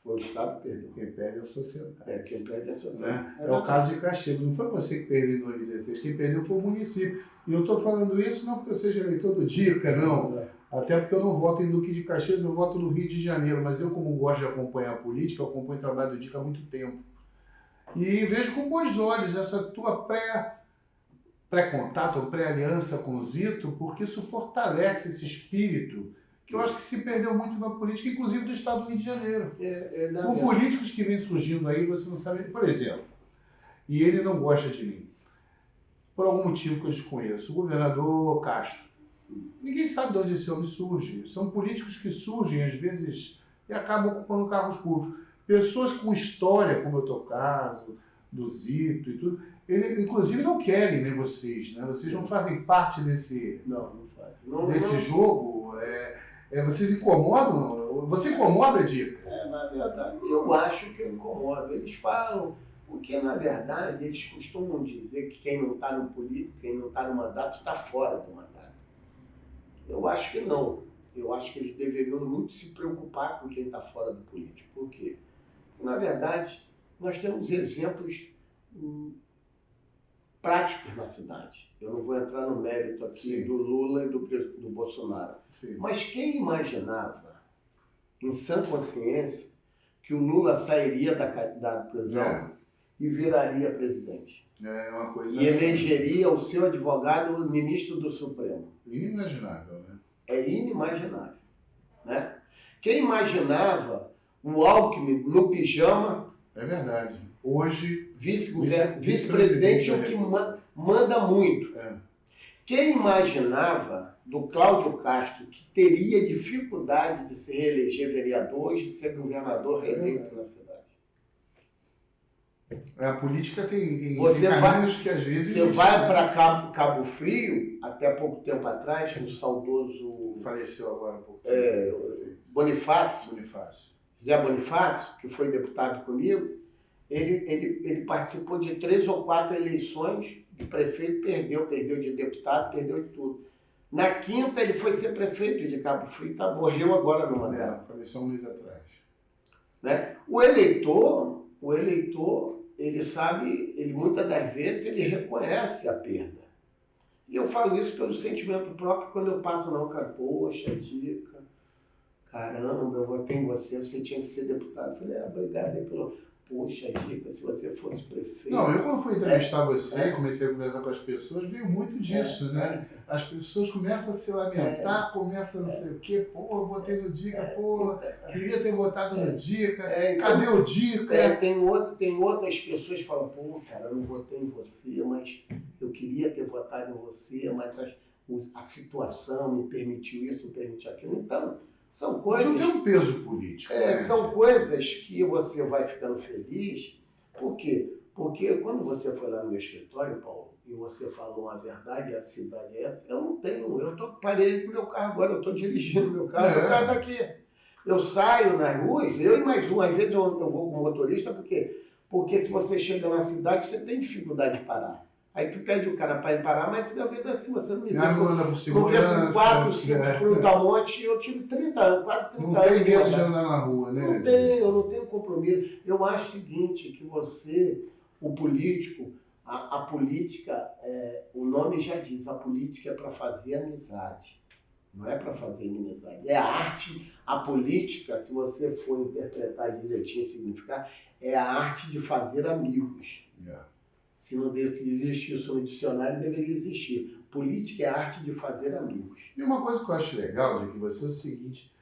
Foi o Estado que perdeu. Quem perde é a sociedade. Quem perde é a sociedade. Né? É o caso de Caxias. Não foi você que perdeu em 2016. Quem perdeu foi o município. E eu estou falando isso não porque eu seja eleitor do Dica, não. Até porque eu não voto em Duque de Caxias, eu voto no Rio de Janeiro. Mas eu, como gosto de acompanhar a política, eu acompanho o trabalho do Dica há muito tempo. E vejo com bons olhos essa tua pré-contato, pré-aliança com o Zito, porque isso fortalece esse espírito que eu acho que se perdeu muito na política, inclusive do Estado do Rio de Janeiro. Com políticos que vêm surgindo aí, você não sabe... Por exemplo, e ele não gosta de mim, por algum motivo que eu desconheço, o governador Castro. Ninguém sabe de onde esse homem surge. São políticos que surgem, às vezes, e acabam ocupando cargos públicos. Pessoas com história, como é o teu caso, do Zito e tudo, eles, inclusive, não querem, né, vocês, né? Vocês não fazem parte desse... Não fazem. Desse jogo... vocês incomodam? Você incomoda, Dica? Na verdade, eu acho que eu incomodo. Eles falam, Porque, na verdade, eles costumam dizer que quem não está no político, quem não está no mandato, está fora do mandato. Eu acho que não. Eu acho que eles deveriam muito se preocupar com quem está fora do político. Por quê? Porque, na verdade, nós temos exemplos práticos na cidade. Eu não vou entrar no mérito aqui Sim. do Lula e do Bolsonaro. Sim. Mas quem imaginava, em sã consciência, que o Lula sairia da prisão e viraria presidente? É uma coisa... E elegeria o seu advogado o ministro do Supremo. Inimaginável, né? É inimaginável. Né? Quem imaginava o Alckmin no pijama... É verdade. Hoje... Vice-presidente é o que manda muito. É. Quem imaginava do Cláudio Castro que teria dificuldade de se reeleger vereador e de ser governador reeleito na cidade? A política tem Você caminhos que às vezes... Você vai para Cabo Frio, até pouco tempo atrás, o saudoso Faleceu agora um pouco. Bonifácio, Bonifácio. Zé Bonifácio, que foi deputado comigo, ele participou de 3 ou 4 eleições de prefeito, perdeu de deputado, perdeu de tudo. Na quinta ele foi ser prefeito de Cabo Frio, morreu agora no mandato. Faleceu um mês atrás. Né? O eleitor, ele sabe, ele muitas das vezes ele reconhece a perda. E eu falo isso pelo sentimento próprio quando eu passo, não, cara, poxa, dica, caramba, eu votei em você, você tinha que ser deputado. Eu falei, obrigado aí pelo... Poxa, dica, se você fosse prefeito... Não, eu quando fui entrevistar você, comecei a conversar com as pessoas, veio muito disso, né? As pessoas começam a se lamentar, começam a não sei o quê, pô, eu votei no Dica, pô, queria ter votado no Dica, cadê o Dica? Tem outras pessoas que falam, pô, cara, eu não votei em você, mas eu queria ter votado em você, mas a situação me permitiu isso, me permitiu aquilo. Então... São coisas... Não tem um peso político. Né? São coisas que você vai ficando feliz. Por quê? Porque quando você foi lá no meu escritório, Paulo, e você falou a verdade, a cidade é essa, eu não tenho... Parei com o meu carro agora, eu estou dirigindo o meu carro, meu carro está aqui. Eu saio nas ruas, eu e mais um, às vezes eu vou com o motorista, porque se você chega na cidade, você tem dificuldade de parar. Aí tu pede o cara para ir parar, mas minha vida é assim, você não me vê com 4, 5 brutamontes, eu tive 30 anos, quase 30 anos. Não tem medo de andar na rua, né? Eu não tenho compromisso. Eu acho o seguinte, que você, o político, a política, o nome já diz, a política é para fazer amizade, não é para fazer inimizade. É a arte, a política, se você for interpretar direitinho, significar, é a arte de fazer amigos. Se não existe isso no dicionário, deveria existir. Política é a arte de fazer amigos. E uma coisa que eu acho legal de que você é o seguinte,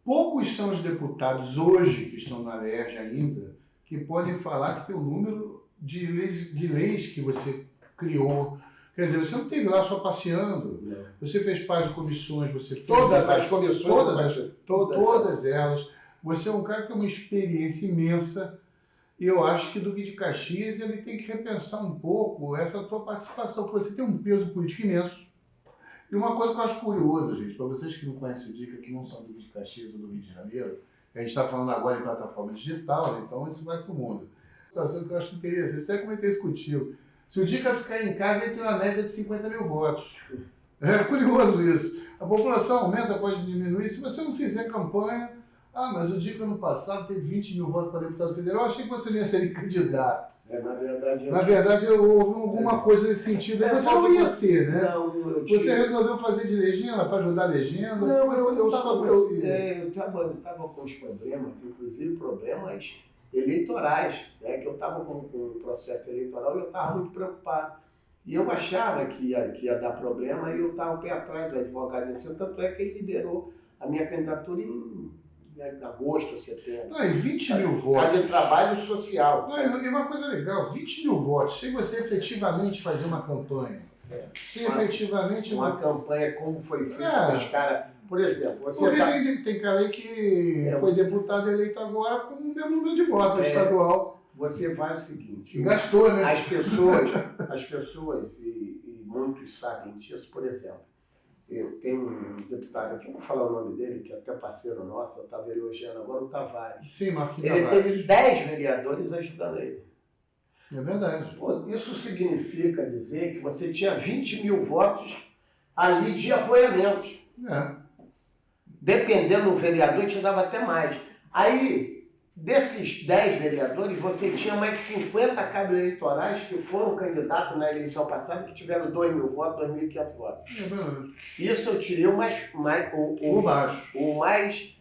poucos são os deputados hoje que estão na LERJ ainda que podem falar que tem o número de leis que você criou. Quer dizer, você não esteve lá só passeando. Você fez parte de comissões, você fez... Todas as comissões. Todas elas. Você é um cara que tem uma experiência imensa. E eu acho que o Duque de Caxias ele tem que repensar um pouco essa tua participação, porque você tem um peso político imenso. E uma coisa que eu acho curiosa, gente, para vocês que não conhecem o Dica, que não são do Duque de Caxias ou do Rio de Janeiro, a gente está falando agora em plataforma digital, né? Então isso vai para o mundo. Uma situação que eu acho interessante, até comentei isso contigo. Se o Dica ficar em casa, ele tem uma média de 50 mil votos. É curioso isso. A população aumenta, pode diminuir. Se você não fizer campanha... mas o Dica ano passado teve 20 mil votos para deputado federal, eu achei que você não ia ser candidato. Na verdade, houve alguma coisa nesse sentido. Você não ia ser, né? Não, você resolveu fazer de legenda para ajudar a legenda? Não, eu estava com os problemas, inclusive problemas eleitorais, né? Que eu estava com um processo eleitoral e eu estava muito preocupado. E eu achava que ia dar problema e eu estava o pé atrás do advogado. Tanto é que ele liberou a minha candidatura em agosto, setembro. E 20 mil votos. Está de trabalho social. E uma coisa legal, 20 mil votos, sem você efetivamente fazer uma campanha. Efetivamente... Uma campanha como foi feita, os caras... Por exemplo, porque tem cara aí que foi deputado eleito agora com o mesmo número de votos estadual. Você faz o seguinte... Gastou, né? As pessoas, e muitos sabem disso, por exemplo, eu tenho um deputado aqui, eu vou falar o nome dele, que é até parceiro nosso, eu estava elogiando agora, o Tavares. Sim, Marquinhos Ele Tavares. teve 10 vereadores ajudando ele. É verdade. Pô, isso significa dizer que você tinha 20 mil votos ali de apoiamento. Dependendo do vereador, te dava até mais. Aí, desses 10 vereadores, você tinha mais 50 cabos eleitorais que foram candidatos na eleição passada que tiveram 2 mil votos, 2.500 votos. É verdade. Isso eu tirei o mais baixo. O mais.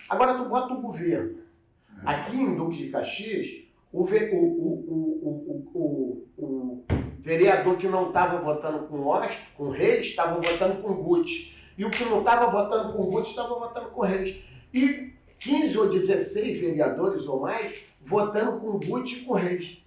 Agora tu bota o governo. Aqui em Duque de Caxias, o vereador que não estava votando com Osto, com Reis, estava votando com Guti. E o que não estava votando com Guti estava votando com Reis. E 15 ou 16 vereadores ou mais votando com Guti e com Reis.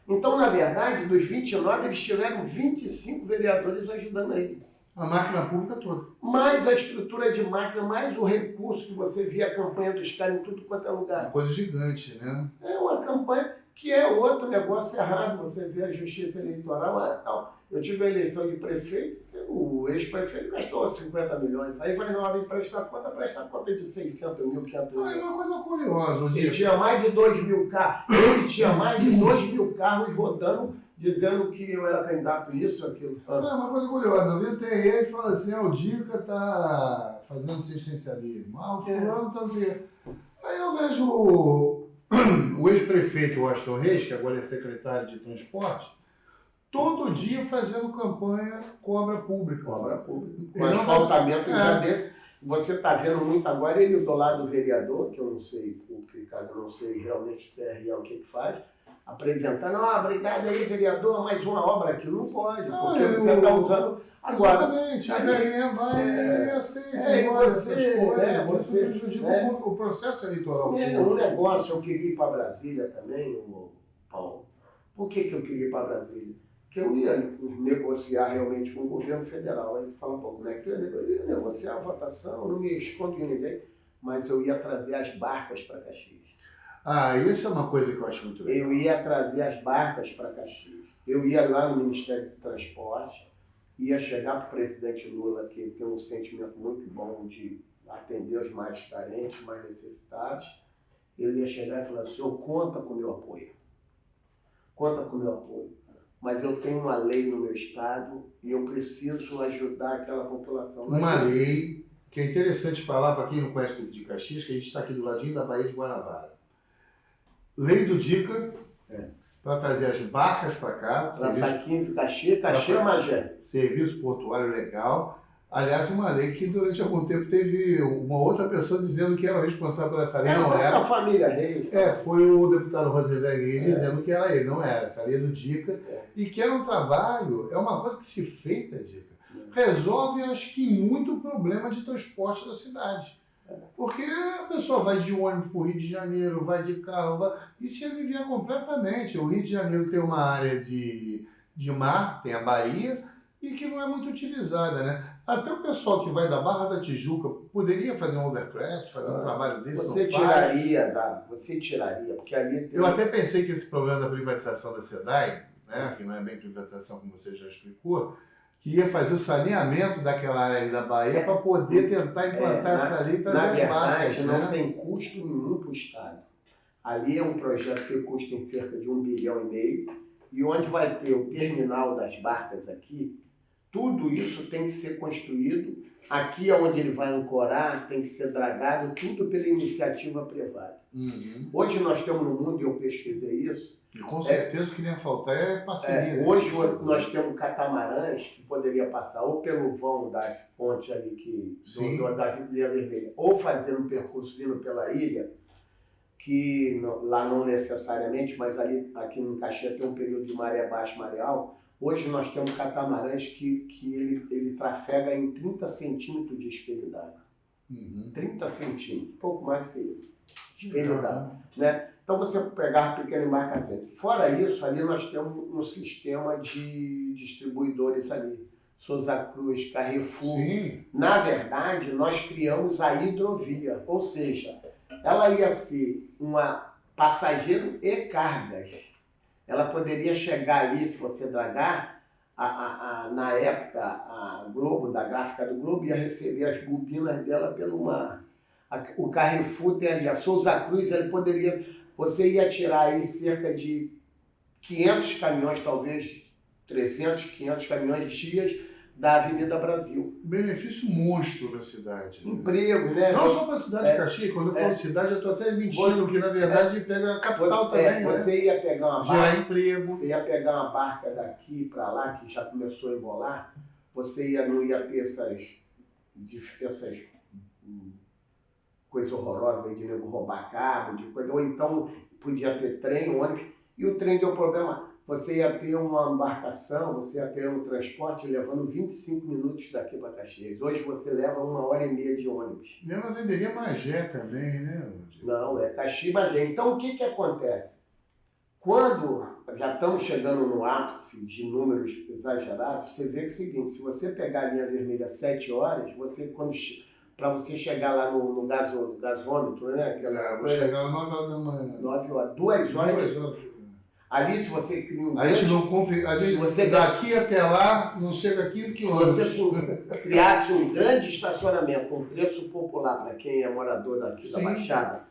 Então, na verdade, dos 29, eles tiveram 25 vereadores ajudando ele. A máquina pública toda. Mais a estrutura de máquina, mais o recurso que você via a campanha dos caras em tudo quanto é lugar. Uma coisa gigante, né? É uma campanha que é outro negócio errado. Você vê a justiça eleitoral. Eu tive a eleição de prefeito, o ex-prefeito gastou 50 milhões. Aí vai na hora de prestar conta de 600 mil, 500 mil. É uma coisa curiosa. Ele tinha mais de 2 mil carros. Ele tinha mais de 2 mil carros rodando, dizendo que eu era candidato isso, aquilo. É uma coisa curiosa. Eu vi o TRE e fala assim, o Dica está fazendo assistencialismo. O fulano está assim. Aí eu vejo o ex-prefeito Washington Reis, que agora é secretário de transporte, todo dia fazendo campanha com obra pública. Com asfaltamento desse. Você está vendo muito agora ele do lado do vereador, que eu não sei o que, cara, eu não sei realmente o que faz, apresentando, obrigado aí, vereador, mais uma obra aqui. Não pode, porque você está usando agora. Exatamente, a DRE vai e aceita você prejudica o processo eleitoral. Um negócio, eu queria ir para Brasília também, Paulo. Por que eu queria ir para Brasília? Porque eu ia negociar realmente com o governo federal. Aí fala, pô, como é que eu ia negociar a votação, eu não me escondo de ninguém, mas eu ia trazer as barcas para Caxias. Isso é uma coisa que eu acho muito legal. Eu ia trazer as barcas para Caxias. Eu ia lá no Ministério do Transporte, ia chegar para o presidente Lula, que tem um sentimento muito bom de atender os mais carentes, mais necessitados. Eu ia chegar e falar, o senhor conta com o meu apoio. Conta com o meu apoio. Mas eu tenho uma lei no meu estado e eu preciso ajudar aquela população. Uma lei que é interessante falar para quem não conhece o Duque de Caxias, que a gente está aqui do ladinho da Baía de Guanabara. Lei do Dica, para trazer as barcas para cá. Praça 15, Caxias, Magé. Serviço portuário legal. Aliás, uma lei que durante algum tempo teve uma outra pessoa dizendo que era o responsável por essa lei, não era. A família Reis. Foi o deputado Rosenberg Reis dizendo que era ele, não era. Essa lei do Dica. E que era um trabalho, é uma coisa que se feita, Dica. Resolve, acho que, muito problema de transporte da cidade. Porque a pessoa vai de ônibus para o Rio de Janeiro, vai de carro, isso ia aliviar completamente. O Rio de Janeiro tem uma área de mar, tem a Bahia, e que não é muito utilizada, né? Até o pessoal que vai da Barra da Tijuca poderia fazer um overcraft, fazer um trabalho desse. Você tiraria, porque ali tem... Eu até pensei que esse problema da privatização da SEDAI, né, que não é bem privatização como você já explicou, que ia fazer o saneamento daquela área ali da Bahia para poder tentar implantar essa lei e trazer as marcas. Não tem custo nenhum para o Estado. Ali é um projeto que custa em cerca de 1,5 bilhão, e onde vai ter o terminal das barcas aqui, tudo isso tem que ser construído. Aqui onde ele vai ancorar, tem que ser dragado, tudo pela iniciativa privada. Hoje nós temos no mundo, e eu pesquisei isso, e com certeza o que ia faltar é parceria. Hoje nós temos catamarãs que poderia passar ou pelo vão das pontes ali da Ilha Vermelha, ou fazer um percurso vindo pela ilha, que lá não necessariamente, mas aqui no Caxias tem um período de maré baixa, maré alta. Hoje nós temos catamarãs que ele trafega em 30 centímetros de espelho d'água. 30 centímetros, pouco mais do que isso. Espelho d'água, né? Então você pegar pequena embarcação. Fora isso, ali nós temos um sistema de distribuidores ali. Souza Cruz, Carrefour. Sim. Na verdade, nós criamos a hidrovia, ou seja, ela ia ser uma passageiro e cargas. Ela poderia chegar ali, se você dragar, na época, a Globo, da gráfica do Globo, ia receber as bobinas dela pelo mar. O Carrefour tem ali, a Souza Cruz, ele poderia você ia tirar aí cerca de 500 caminhões, talvez 300, 500 caminhões dias da Avenida Brasil. Benefício monstro para a cidade. Né? Emprego, né? Não só para a cidade de Caxias, quando eu falo cidade, eu estou até mentindo, que na verdade pega a capital também. Você ia pegar uma gerar barca, emprego. Você ia pegar uma barca daqui para lá, que já começou a embolar, você não ia ter essas coisas horrorosas aí de nego roubar cabo, de coisa, ou então podia ter trem, ônibus, e o trem deu problema. Você ia ter uma embarcação, você ia ter um transporte levando 25 minutos daqui para Caxias. Hoje você leva 1h30 de ônibus. Mesmo atenderia Magé também, né? Não, é Caxias e Magé. Então o que acontece? Quando já estamos chegando no ápice de números exagerados, você vê que é o seguinte, se você pegar a linha vermelha às 7 horas, para você chegar lá no gasômetro, né? Vou chegar às 9 horas da manhã. 9 horas. 2 horas. Ali, se você cria um... A gente não cumpre... Daqui até lá, não chega a 15 quilômetros. Se você criasse um grande estacionamento, um preço popular para quem é morador daqui da Baixada,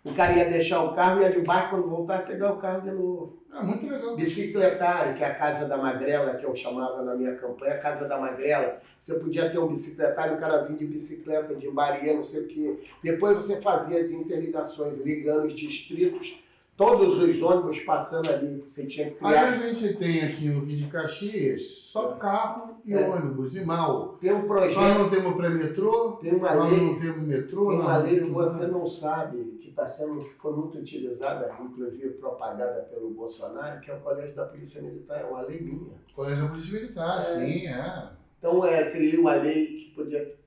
o cara ia deixar o carro, ia de barco, quando voltar, pegar o carro de novo. Muito legal. Bicicletário, que é a Casa da Magrela, que eu chamava na minha campanha, a Casa da Magrela. Você podia ter um bicicletário, o cara vinha de bicicleta, de Maria, não sei o quê. Depois você fazia as interligações, ligando os distritos, todos os ônibus passando ali, você tinha que criar... Aí a gente tem aqui no Rio de Caxias só carro e ônibus, e mal. Tem um projeto... Nós não temos pré-metrô, tem uma lei, nós não temos metrô. Tem uma lei que você não sabe, que foi muito utilizada, inclusive propagada pelo Bolsonaro, que é o Colégio da Polícia Militar, é uma lei minha. Colégio da Polícia Militar, sim, é. Então, criei uma lei que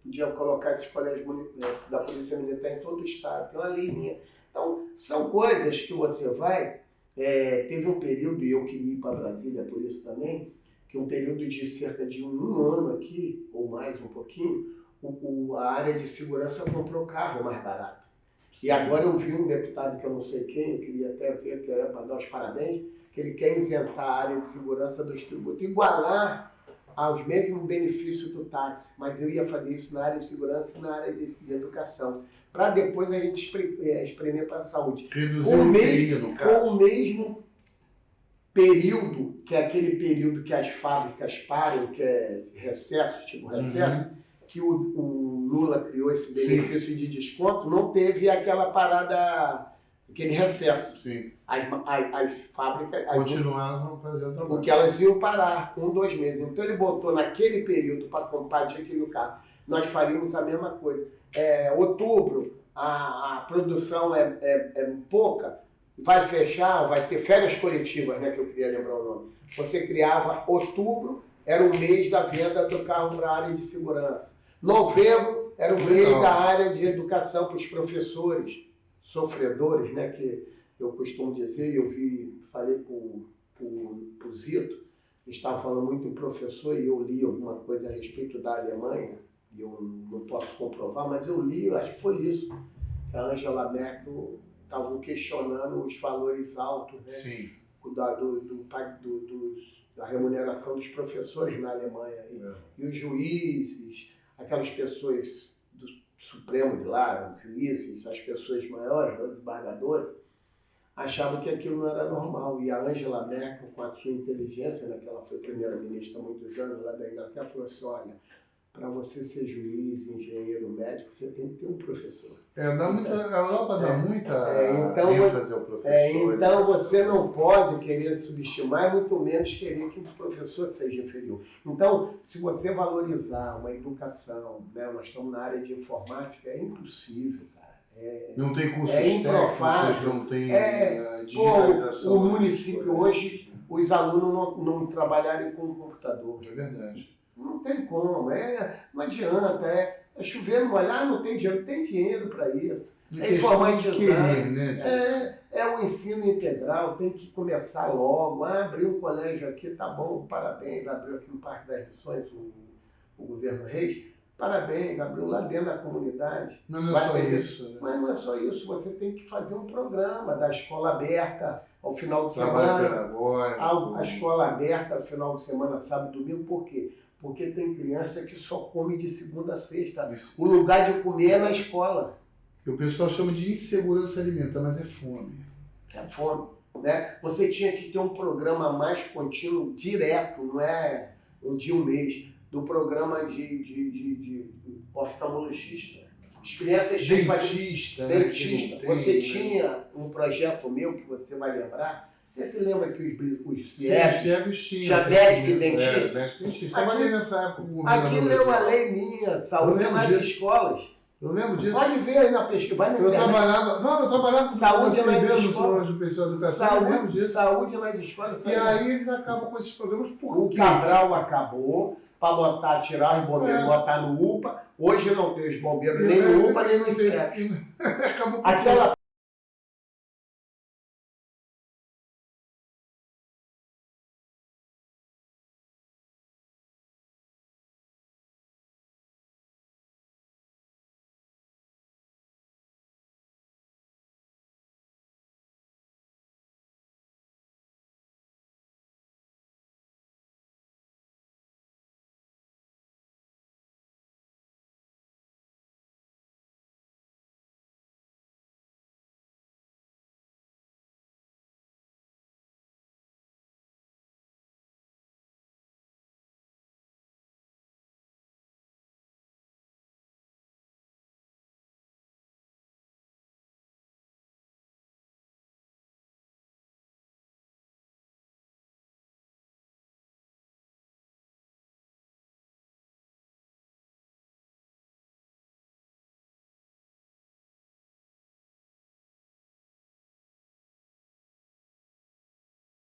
podia colocar esses colégios da Polícia Militar em todo o estado, tem uma lei minha. Então, são coisas que você vai... teve um período, e eu queria ir para Brasília por isso também, que um período de cerca de um ano aqui, ou mais um pouquinho, a área de segurança comprou carro mais barato. E agora eu vi um deputado que eu não sei quem, eu queria até ver, que é para dar os parabéns, que ele quer isentar a área de segurança dos tributos, igualar aos mesmos benefícios do táxi, mas eu ia fazer isso na área de segurança e na área de educação, para depois a gente espremer para a saúde. Reduzir o IPI, no caso. Com o mesmo período, que é aquele período que as fábricas param, que é recesso, tipo recesso, que o Lula criou esse benefício de desconto, não teve aquela parada, aquele recesso. Sim. As fábricas... Continuaram fazendo trabalho. Porque elas iam parar 1, 2 meses. Então ele botou naquele período para comprar adquirir o carro. Nós faríamos a mesma coisa. Outubro, a produção é pouca, vai fechar, vai ter férias coletivas, né, que eu queria lembrar o nome. Você criava outubro, era o mês da venda do carro para a área de segurança. Novembro era o mês da área de educação para os professores sofredores, né, que eu costumo dizer, falei para o Zito, estava falando muito do professor e eu li alguma coisa a respeito da Alemanha, e eu não posso comprovar, mas eu li, eu acho que foi isso, que a Angela Merkel estavam questionando os valores altos, né? Sim. Da remuneração dos professores na Alemanha. E os juízes, aquelas pessoas do Supremo de lá, os juízes, as pessoas maiores, os desembargadores, achavam que aquilo não era normal. E a Angela Merkel, com a sua inteligência, né, que ela foi primeira-ministra há muitos anos lá da Inglaterra, falou assim, olha, para você ser juiz, engenheiro, médico, você tem que ter um professor. A Europa dá muita ênfase ao professor. Então você não pode querer subestimar, muito menos querer que o professor seja inferior. Então, se você valorizar uma educação, né, nós estamos na área de informática, é impossível, cara. Não tem cursos técnicos, não tem digitalização. O município hoje, os alunos não trabalharem com o computador. É verdade. Não tem como, não adianta, é chover, molhar, não tem dinheiro para isso. É informatizar, querer, né? é o ensino integral, tem que começar logo. Abriu um colégio aqui, tá bom, parabéns, abriu aqui no Parque das Missões o governo Reis, parabéns, abriu lá dentro da comunidade. Mas não é só isso. Né? Mas não é só isso, você tem que fazer um programa da escola aberta ao final de semana. A escola aberta ao final de semana, sábado e domingo, por quê? Porque tem criança que só come de segunda a sexta. Isso. O lugar de comer é na escola. O pessoal chama de insegurança alimentar, mas é fome. É fome. Né? Você tinha que ter um programa mais contínuo, direto, não é um dia, um mês, do programa de oftalmologista. As crianças tinham Dentista. dentista. Você tinha um projeto meu que você vai lembrar. Você se lembra que os cegos tinha médico e dentista? Médico e dentista. Aqui, nessa época, aquilo é uma lei minha, saúde nas escolas. Eu lembro disso. Pode ver aí na pesquisa. Vai eu trabalhava com saúde nas escolas. De pessoa de educação. Saúde nas escolas. E aí eles acabam com esses programas por o Cabral acabou para botar, tirar os bombeiros, botar no UPA. Hoje não tem os bombeiros nem no UPA, nem no ICEP. Aquela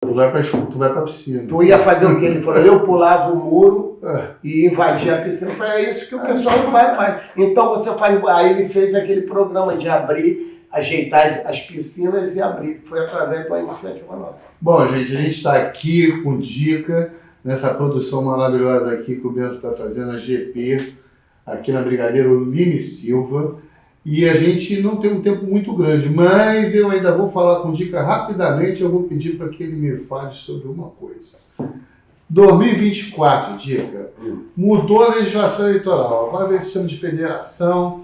Tu vai pra piscina. Tu ia fazer o que? Ele falou, eu pulava o muro e invadia a piscina. Foi isso que o pessoal do bairro faz. Então você faz. Aí ele fez aquele programa de abrir, ajeitar as piscinas e abrir. Foi através da iniciativa nossa. Bom, gente, a gente está aqui com dica nessa produção maravilhosa aqui que o Bento está fazendo, a GP, aqui na Brigadeiro Lime Silva. E a gente não tem um tempo muito grande, mas eu ainda vou falar com dica rapidamente. Eu vou pedir para que ele me fale sobre uma coisa. 2024, dica. Mudou a legislação eleitoral. Agora vem o sistema de federação.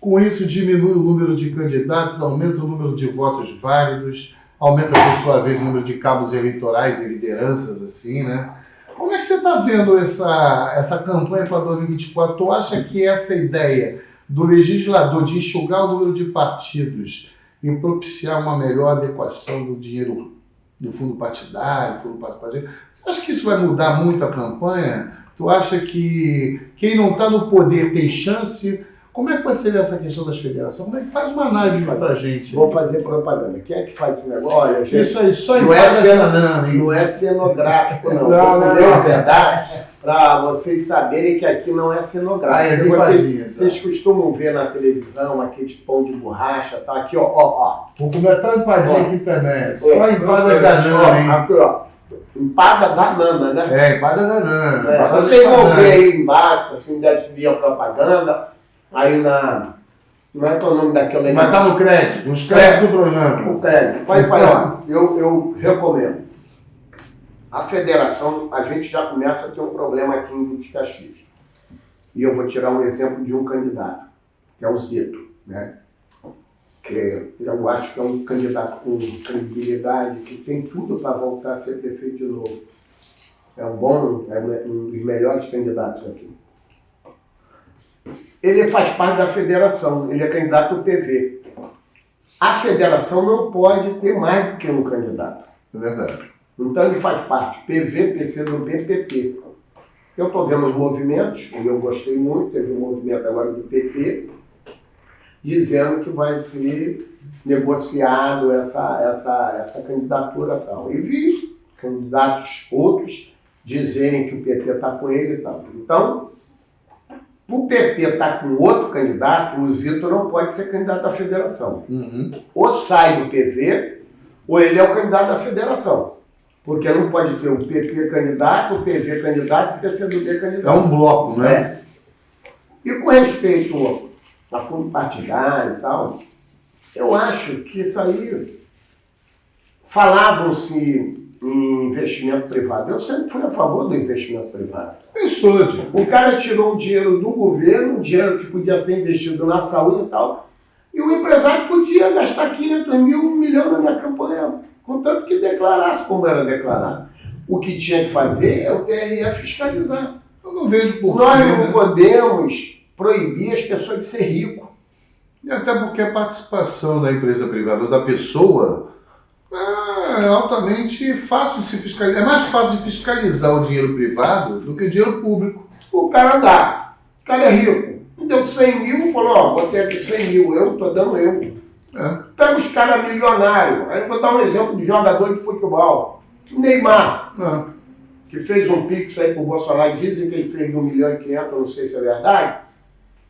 Com isso, diminui o número de candidatos, aumenta o número de votos válidos, aumenta, por sua vez, o número de cabos eleitorais e lideranças, assim, né? Como é que você está vendo essa campanha para 2024? Tu acha que essa ideia do legislador de enxugar o número de partidos e propiciar uma melhor adequação do dinheiro do fundo partidário, você acha que isso vai mudar muito a campanha? Tu acha que quem não está no poder tem chance? Como é que você vê essa questão das federações? Como é que faz uma análise pra gente? Vou fazer propaganda. Quem é que faz esse negócio? Olha, gente, isso aí, só não é cenográfico, não. Não. É verdade, para vocês saberem que aqui não é cenográfico. Vocês costumam ver na televisão aqueles pão de borracha, tá? Aqui, ó. Vou comer até uma empadinha aqui também. Só empada da nana, hein? Aqui, ó. Empada da nana, né? Empada da nana. Vocês vão ver aí embaixo, assim, deve vir a propaganda. Aí não é que é o nome daquela aí. Mas tá no crédito, nos créditos do programa. O crédito. Vai, ó, eu recomendo. A federação, a gente já começa a ter um problema aqui em Duque de Caxias. E eu vou tirar um exemplo de um candidato, que é o Zito, né? Que eu acho que é um candidato com credibilidade, que tem tudo para voltar a ser prefeito de novo. É um dos melhores candidatos aqui. Ele faz parte da federação, ele é candidato do PV. A federação não pode ter mais do que um candidato. É verdade. Então ele faz parte PV, PCdoB, PT. Eu estou vendo os movimentos, e eu gostei muito, teve um movimento agora do PT, dizendo que vai ser negociado essa candidatura e tal. E vi candidatos outros dizerem que o PT está com ele e tal. Então, o PT está com outro candidato, o Zito não pode ser candidato à federação. Ou sai do PV, ou ele é o candidato da federação. Porque não pode ter o PT candidato, o PV candidato e o PCdoB candidato. É um bloco, né? E com respeito a fundo partidário e tal, eu acho que isso aí... Falavam-se em investimento privado. Eu sempre fui a favor do investimento privado. O cara tirou o dinheiro do governo, um dinheiro que podia ser investido na saúde e tal, E o empresário podia gastar 500 mil, 1 milhão na minha campanha, contanto que declarasse como era declarado. O que tinha que fazer é o TRE fiscalizar. Eu não vejo por Nós quê, não né? podemos proibir as pessoas de ser rico. E até porque a participação da empresa privada ou da pessoa é altamente fácil de se fiscalizar. É mais fácil de fiscalizar o dinheiro privado do que o dinheiro público. O cara dá, o cara é rico. Deu 100 mil, falou, ó, botei aqui 100 mil, eu tô dando eu. Pega os caras milionários. Aí eu vou dar um exemplo de jogador de futebol. Neymar, que fez um pix aí pro Bolsonaro, dizem que ele fez de 1,5 milhão, eu não sei se é verdade.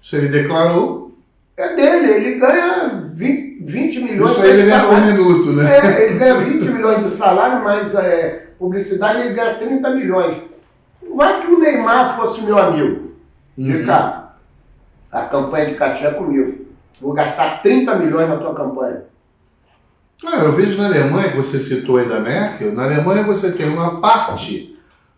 Se ele declarou... É dele, ele ganha 20 milhões Isso aí ele de ganha por salário. minuto, né? Ele ganha 20 milhões de salário, mas publicidade ele ganha 30 milhões. Vai que o Neymar fosse meu amigo. Ricardo, a campanha de cachê é comigo. Vou gastar 30 milhões na tua campanha. Eu vejo na Alemanha, que você citou aí da Merkel, na Alemanha você tem uma parte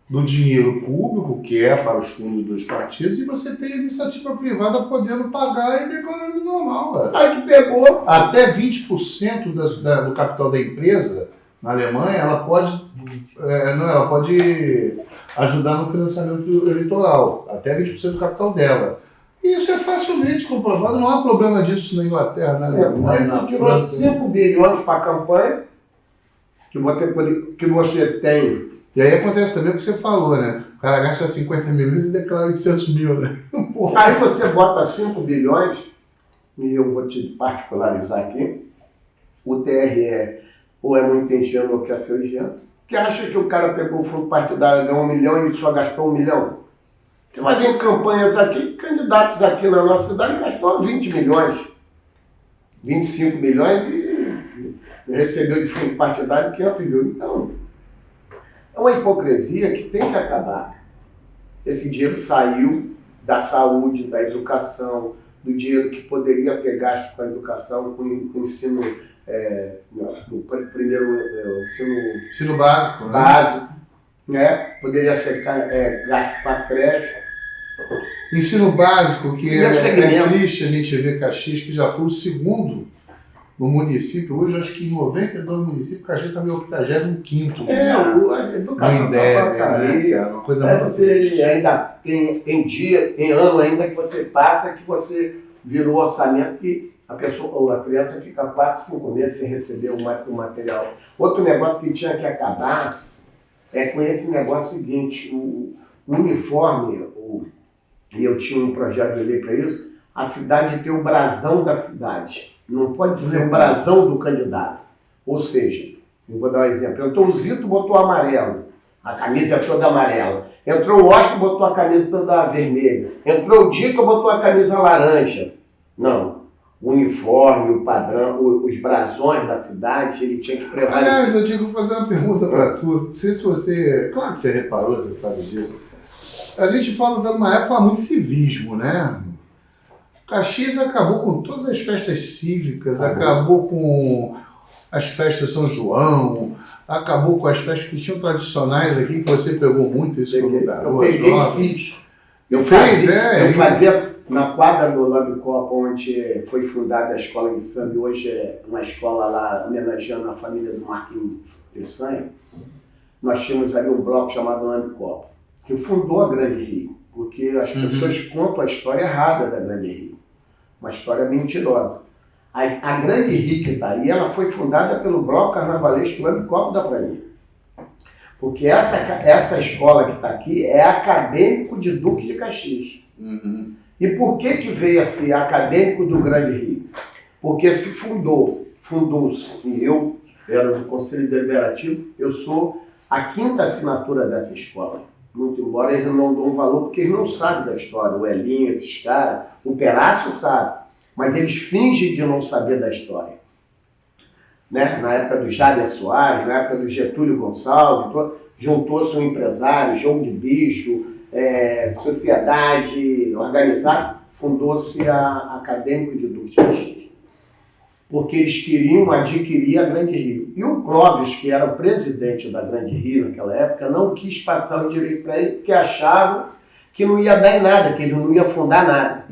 do dinheiro público, que é para os fundos dos partidos, e você tem a iniciativa privada podendo pagar e declarando normal. Cara. Aí que pegou. Até 20% do capital da empresa, na Alemanha, ela pode ajudar no financiamento eleitoral. Até 20% do capital dela. E isso é facilmente comprovado, não há problema disso na Inglaterra, na Alemanha, na tirou França. 5 bilhões para a campanha, que você tem. E aí acontece também o que você falou, né? O cara gasta 50 milhões e declara 800 mil, né? Aí você bota 5 bilhões, e eu vou te particularizar aqui, o TRE ou é muito ingênuo ou quer ser ingênuo, que acha que o cara pegou o fundo partidário, ganhou 1 milhão e só gastou 1 milhão. Você vai ver em campanhas aqui, candidatos aqui na nossa cidade gastou 20 milhões, 25 milhões e recebeu de fundo partidário 500 mil. Então, é uma hipocrisia que tem que acabar. Esse dinheiro saiu da saúde, da educação, do dinheiro que poderia ter gasto com a educação, com o ensino, no primeiro Ensino básico, né? básico, né? Poderia ser gasto para creche. Ensino básico, que Meu segmento. triste a gente ver Caxias, que já foi o segundo no município. Hoje, acho que em 92 municípios, Caxias está no 85º. A educação está para cair. É uma coisa muito Você ainda tem dia, tem ano ainda que você passa, que você virou orçamento que a pessoa ou a criança fica 4, 5 meses sem receber o material. Outro negócio que tinha que acabar é com esse negócio seguinte, o uniforme, e eu tinha um projeto de lei para isso, a cidade tem o brasão da cidade. Não pode ser o brasão do candidato. Ou seja, eu vou dar um exemplo. Entrou o Zito, botou amarelo. A camisa é toda amarela. Entrou o Oscar, botou a camisa toda vermelha. Entrou o Dica, botou a camisa laranja. Não. O uniforme, o padrão, os brasões da cidade, ele tinha que prevalecer. Aliás, eu digo, vou fazer uma pergunta para tu. Não sei se você... Claro que você reparou, você sabe disso. A gente fala numa época muito civismo, né? Caxias acabou com todas as festas cívicas, acabou com as festas São João, acabou com as festas que tinham tradicionais aqui, que você pegou muito isso como garoto. Eu peguei e fiz. Eu fazia na quadra do Lamb Copa, onde foi fundada a escola de samba, e hoje é uma escola lá homenageando a família do Marquinhos Peçanha. Nós tínhamos ali um bloco chamado Lamb Copa, que fundou a Grande Rio, porque as pessoas contam a história errada da Grande Rio, uma história mentirosa. A Grande Rio que está aí, ela foi fundada pelo bloco carnavalesco Lamb Copa da Prainha. Porque essa escola que está aqui é acadêmico de Duque de Caxias. E por que veio a ser acadêmico do Grande Rio? Porque se fundou-se, e eu era do Conselho Deliberativo, eu sou a 5ª assinatura dessa escola. Muito embora eles não dão valor, porque eles não sabem da história. O Elinho, esses caras, o Perácio sabe, mas eles fingem de não saber da história. Né? Na época do Jader Soares, na época do Getúlio Gonçalves, juntou-se um empresário, jogo de bicho, sociedade organizada, fundou-se a Acadêmico de Duque de Caxias. Porque eles queriam adquirir a Grande Rio. E o Clóvis, que era o presidente da Grande Rio naquela época, não quis passar o direito para ele, porque achava que não ia dar em nada, que ele não ia fundar nada.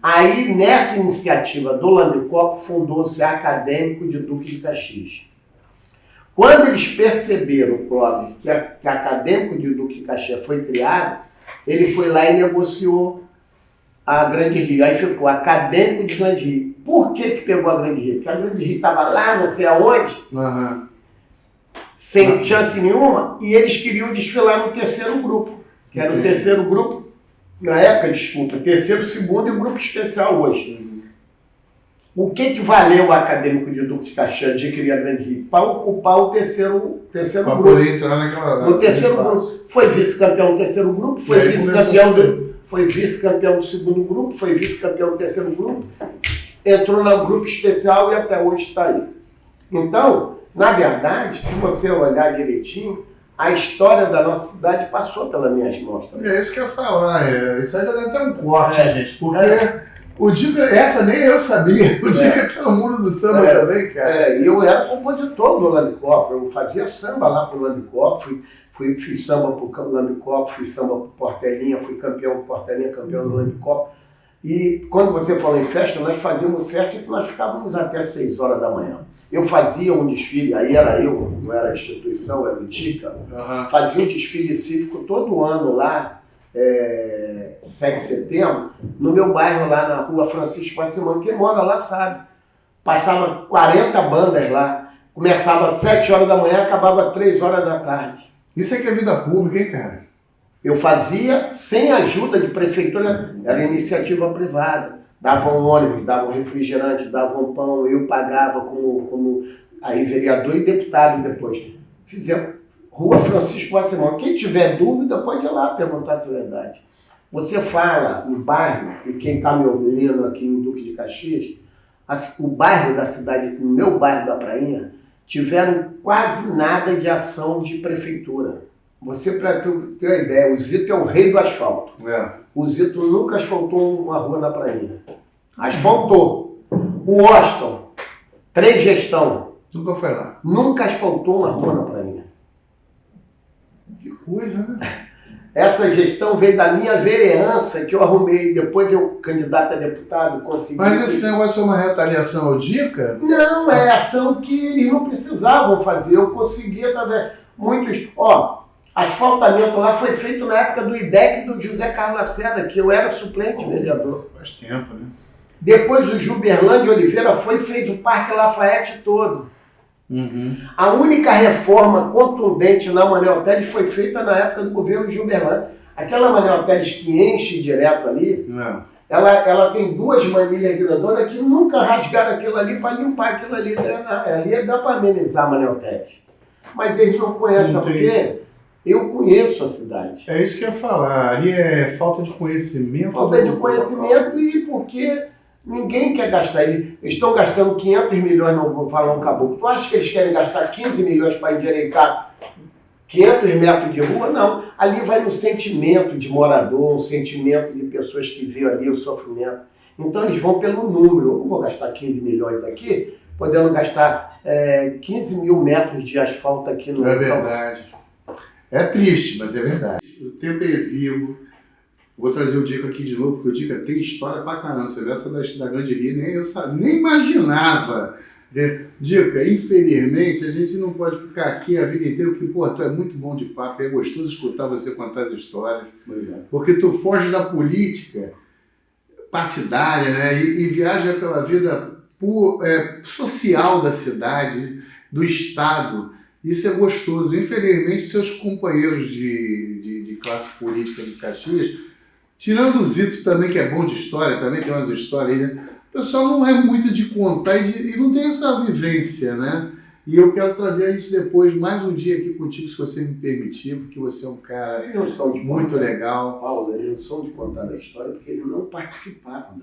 Aí, nessa iniciativa do Lambicopo, fundou-se a Acadêmico de Duque de Caxias. Quando eles perceberam, Clóvis, que a Acadêmico de Duque de Caxias foi criado, ele foi lá e negociou a Grande Rio. Aí ficou Acadêmico de Grande Rio. Por que pegou a Grande Rio? Porque a Grande Rio estava lá, não sei aonde, sem chance nenhuma, e eles queriam desfilar no terceiro grupo, que era o terceiro grupo, na época, desculpa, terceiro, segundo e o grupo especial hoje. O que valeu o Acadêmico de Duque de Caxias adquirir a Grande Rio? Para ocupar o terceiro grupo. Para poder entrar naquela... No terceiro grupo. Foi vice-campeão do terceiro grupo, foi vice-campeão do segundo grupo, foi vice-campeão do terceiro grupo, entrou no grupo especial e até hoje está aí. Então, na verdade, se você olhar direitinho, a história da nossa cidade passou pelas minhas mãos também. É isso que eu ia falar. Isso aí já deve ter um corte, gente, porque... O Dica, essa nem eu sabia. O Dica tá no mundo do samba também, cara. Eu era compositor do Lambicopo. Eu fazia samba lá pro Lambicopo. Fiz samba pro Lambicopo, fiz samba pro Portelinha, fui campeão do Portelinha, campeão do Lambicopo. E quando você falou em festa, nós fazíamos festa que nós ficávamos até 6 horas da manhã. Eu fazia um desfile, aí era eu, não era a instituição, era o Dica. Fazia um desfile cívico todo ano lá. 7 de setembro, no meu bairro lá na rua Francisco Passimão, quem mora lá sabe. Passava 40 bandas lá, começava às 7 horas da manhã, acabava às 3 horas da tarde. Isso é que é vida pública, hein, cara? Eu fazia sem ajuda de prefeitura, era iniciativa privada. Davam ônibus, davam refrigerante, davam pão, eu pagava como aí vereador e deputado depois. Fizemos. Rua Francisco Passimão. Quem tiver dúvida pode ir lá perguntar se é verdade. Você fala no bairro, e quem está me ouvindo aqui em Duque de Caxias, o bairro da cidade, o meu bairro da Prainha, tiveram quase nada de ação de prefeitura. Você, para ter uma ideia, o Zito é o rei do asfalto. O Zito nunca asfaltou uma rua na Prainha. Asfaltou. O Washington, 3 gestão. Nunca foi lá. Nunca asfaltou uma rua na Prainha. Que coisa, né? Essa gestão veio da minha vereança que eu arrumei. Depois que eu, candidato a deputado, consegui... Mas esse negócio é uma retaliação ao Dica? Não, é ação que eles não precisavam fazer. Eu consegui através... Muitos... asfaltamento lá foi feito na época do IDEC do José Carlos Lacerda, que eu era suplente vereador. Faz tempo, né? Depois o Gilberlândia de Oliveira fez o Parque Lafayette todo. A única reforma contundente na Manuel Teles foi feita na época do governo Gilberlândia. Aquela Manuel Teles que enche direto ali, ela tem 2 manilhas grandonas que nunca rasgaram aquilo ali para limpar aquilo ali. Ali dá para amenizar a Manuel Teles. Mas eles não conhecem porque eu conheço a cidade. É isso que eu ia falar. Ali é falta de conhecimento. Falta de conhecimento e porque... Ninguém quer gastar. Eles estão gastando 500 milhões, não vou falar um caboclo. Tu acha que eles querem gastar 15 milhões para endireitar 500 metros de rua? Não. Ali vai no sentimento de morador, um sentimento de pessoas que viram ali o sofrimento. Então eles vão pelo número. Eu não vou gastar 15 milhões aqui, podendo gastar 15 mil metros de asfalto aqui no... É verdade. É triste, mas é verdade. O tempo é exíguo. Vou trazer o Dica aqui de novo, porque o Dica tem história pra caramba. Você vê essa da Grande Rio, nem imaginava. Dica, infelizmente, a gente não pode ficar aqui a vida inteira, porque, pô, tu é muito bom de papo, é gostoso escutar você contar as histórias. Porque tu foge da política partidária, né? E viaja pela vida social da cidade, do Estado. Isso é gostoso. Infelizmente, seus companheiros de classe política de Caxias, tirando o Zito também, que é bom de história, também tem umas histórias aí, né? O pessoal não é muito de contar e não tem essa vivência, né? E eu quero trazer isso depois, mais um dia aqui contigo, se você me permitir, porque você é um cara muito legal. Paulo, eles não são de contar a história porque eles não participaram.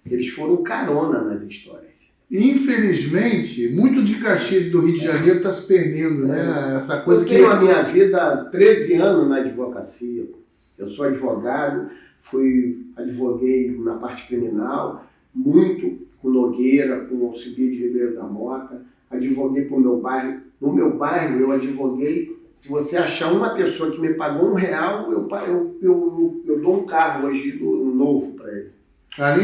Eles foram carona nas histórias. Infelizmente, muito de Caxias e do Rio de Janeiro está se perdendo, né? Essa coisa eu tenho a minha vida há 13 anos na advocacia. Eu sou advogado, advoguei na parte criminal, muito com Nogueira, com Alcibiades Ribeiro da Mota, advoguei para o meu bairro. No meu bairro eu advoguei, se você achar uma pessoa que me pagou R$1, eu dou um carro hoje novo para ele.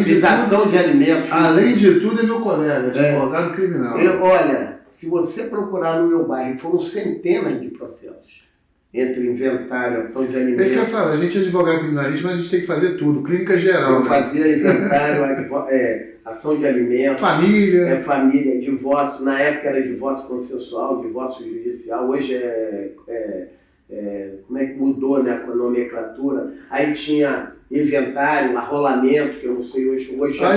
Fiz ação de alimentos. Além de tudo, é meu colega, advogado criminal. Olha, se você procurar no meu bairro, foram centenas de processos. Entre inventário, ação de alimentos. É isso que eu falo, a gente é advogado criminalista, mas a gente tem que fazer tudo, clínica geral. Eu fazia inventário, ação de alimentos. Família. Família, divórcio. Na época era divórcio consensual, divórcio judicial. Hoje como é que mudou, né, a nomenclatura? Aí tinha inventário, arrolamento, que eu não sei hoje já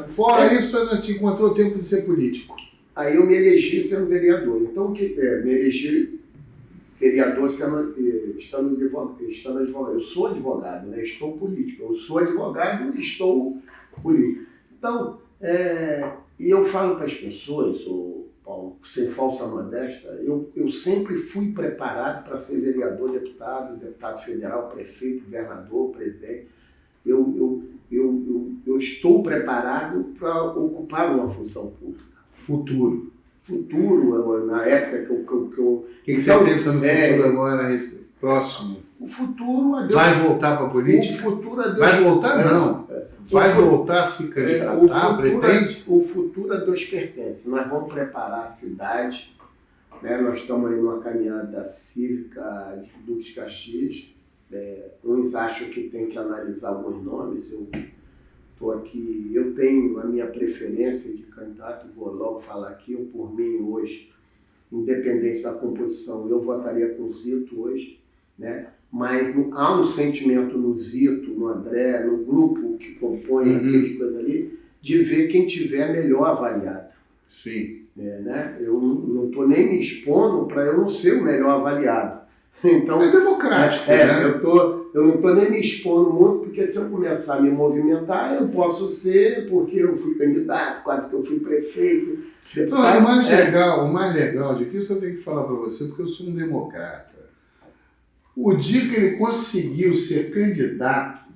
fora isso, tu ainda te encontrou tempo de ser político. Aí eu me elegi sendo vereador. Então, me elegi vereador estando advogado. Eu sou advogado, né? Estou político. Eu sou advogado e estou político. Então, e eu falo para as pessoas, Paulo, sem falsa modéstia, eu sempre fui preparado para ser vereador, deputado federal, prefeito, governador, presidente. Eu estou preparado para ocupar uma função pública. Futuro, na época que eu... O que você pensa no futuro agora, próximo? O futuro... Vai voltar para a política? O futuro... Vai voltar, não. Vai voltar a se candidatar, pretende? O futuro a Deus pertence. Nós vamos preparar a cidade, né? Nós estamos aí numa caminhada cívica de Duque de Caxias. Uns acham que tem que analisar alguns nomes. Eu estou aqui, eu tenho a minha preferência de candidato, vou logo falar aqui, por mim hoje, independente da composição, eu votaria com o Zito hoje, né? Mas há um sentimento no Zito, no André, no grupo que compõe aquelas coisas ali, de ver quem tiver melhor avaliado. Sim. Né? Eu não estou nem me expondo para eu não ser o melhor avaliado. Então, é democrático, né? Eu não estou nem me expondo muito, porque se eu começar a me movimentar, eu posso ser, porque eu fui candidato, quase que eu fui prefeito, deputado. Não, o mais legal de que isso eu tenho que falar para você, porque eu sou um democrata. O dia que ele conseguiu ser candidato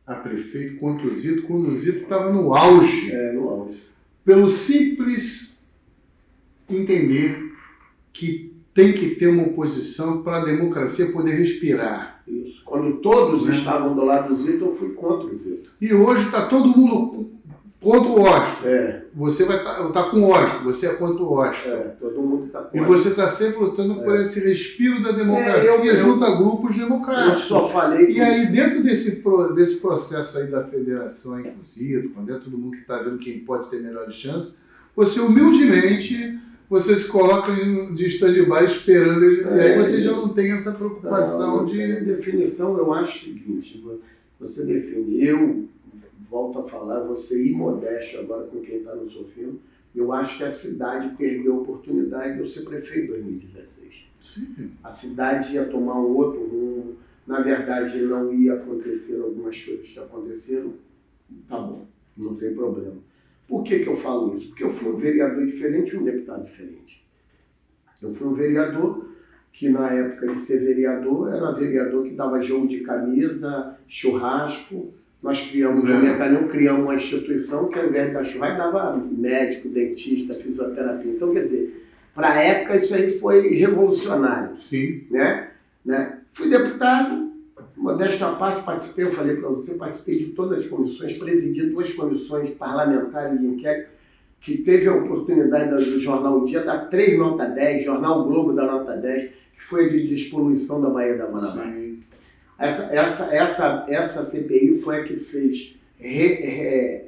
a prefeito quando o Zito estava no auge. No auge. Pelo simples entender que tem que ter uma oposição para a democracia poder respirar. Isso. Quando todos estavam do lado do Zito, eu fui contra o Zito. E hoje está todo mundo contra o Washington. Você vai estar com o Washington, você é contra o Washington. Todo mundo está com E você está sempre lutando por esse respiro da democracia junto a grupos democráticos. Eu só falei E aí, dentro desse processo aí da federação, inclusive, quando é todo mundo que está vendo quem pode ter melhores chances, você humildemente você se coloca de stand-by esperando eles dizer. Aí você já não tem essa preocupação de... Definição, eu acho o seguinte, você define, eu volto a falar, você ir modesto agora com quem está nos ouvindo, eu acho que a cidade perdeu a oportunidade de eu ser prefeito em 2016. Sim. A cidade ia tomar um outro rumo, na verdade não ia acontecer algumas coisas que aconteceram, tá bom, não tem problema. Por que eu falo isso? Porque eu fui um vereador diferente e um deputado diferente. Eu fui um vereador que, na época de ser vereador, era um vereador que dava jogo de camisa, churrasco. Nós criamos criamos uma instituição que, ao invés de dar churrasco, dava médico, dentista, fisioterapia. Então, quer dizer, para a época, isso aí foi revolucionário. Sim. Né? Fui deputado, modéstia à parte, participei, eu falei para você, participei de todas as comissões, presidi 2 comissões parlamentares de inquérito, que teve a oportunidade do Jornal O Dia dar 3 nota 10, Jornal Globo da nota 10, que foi de despoluição da Baía da Guanabara. Essa CPI foi a que fez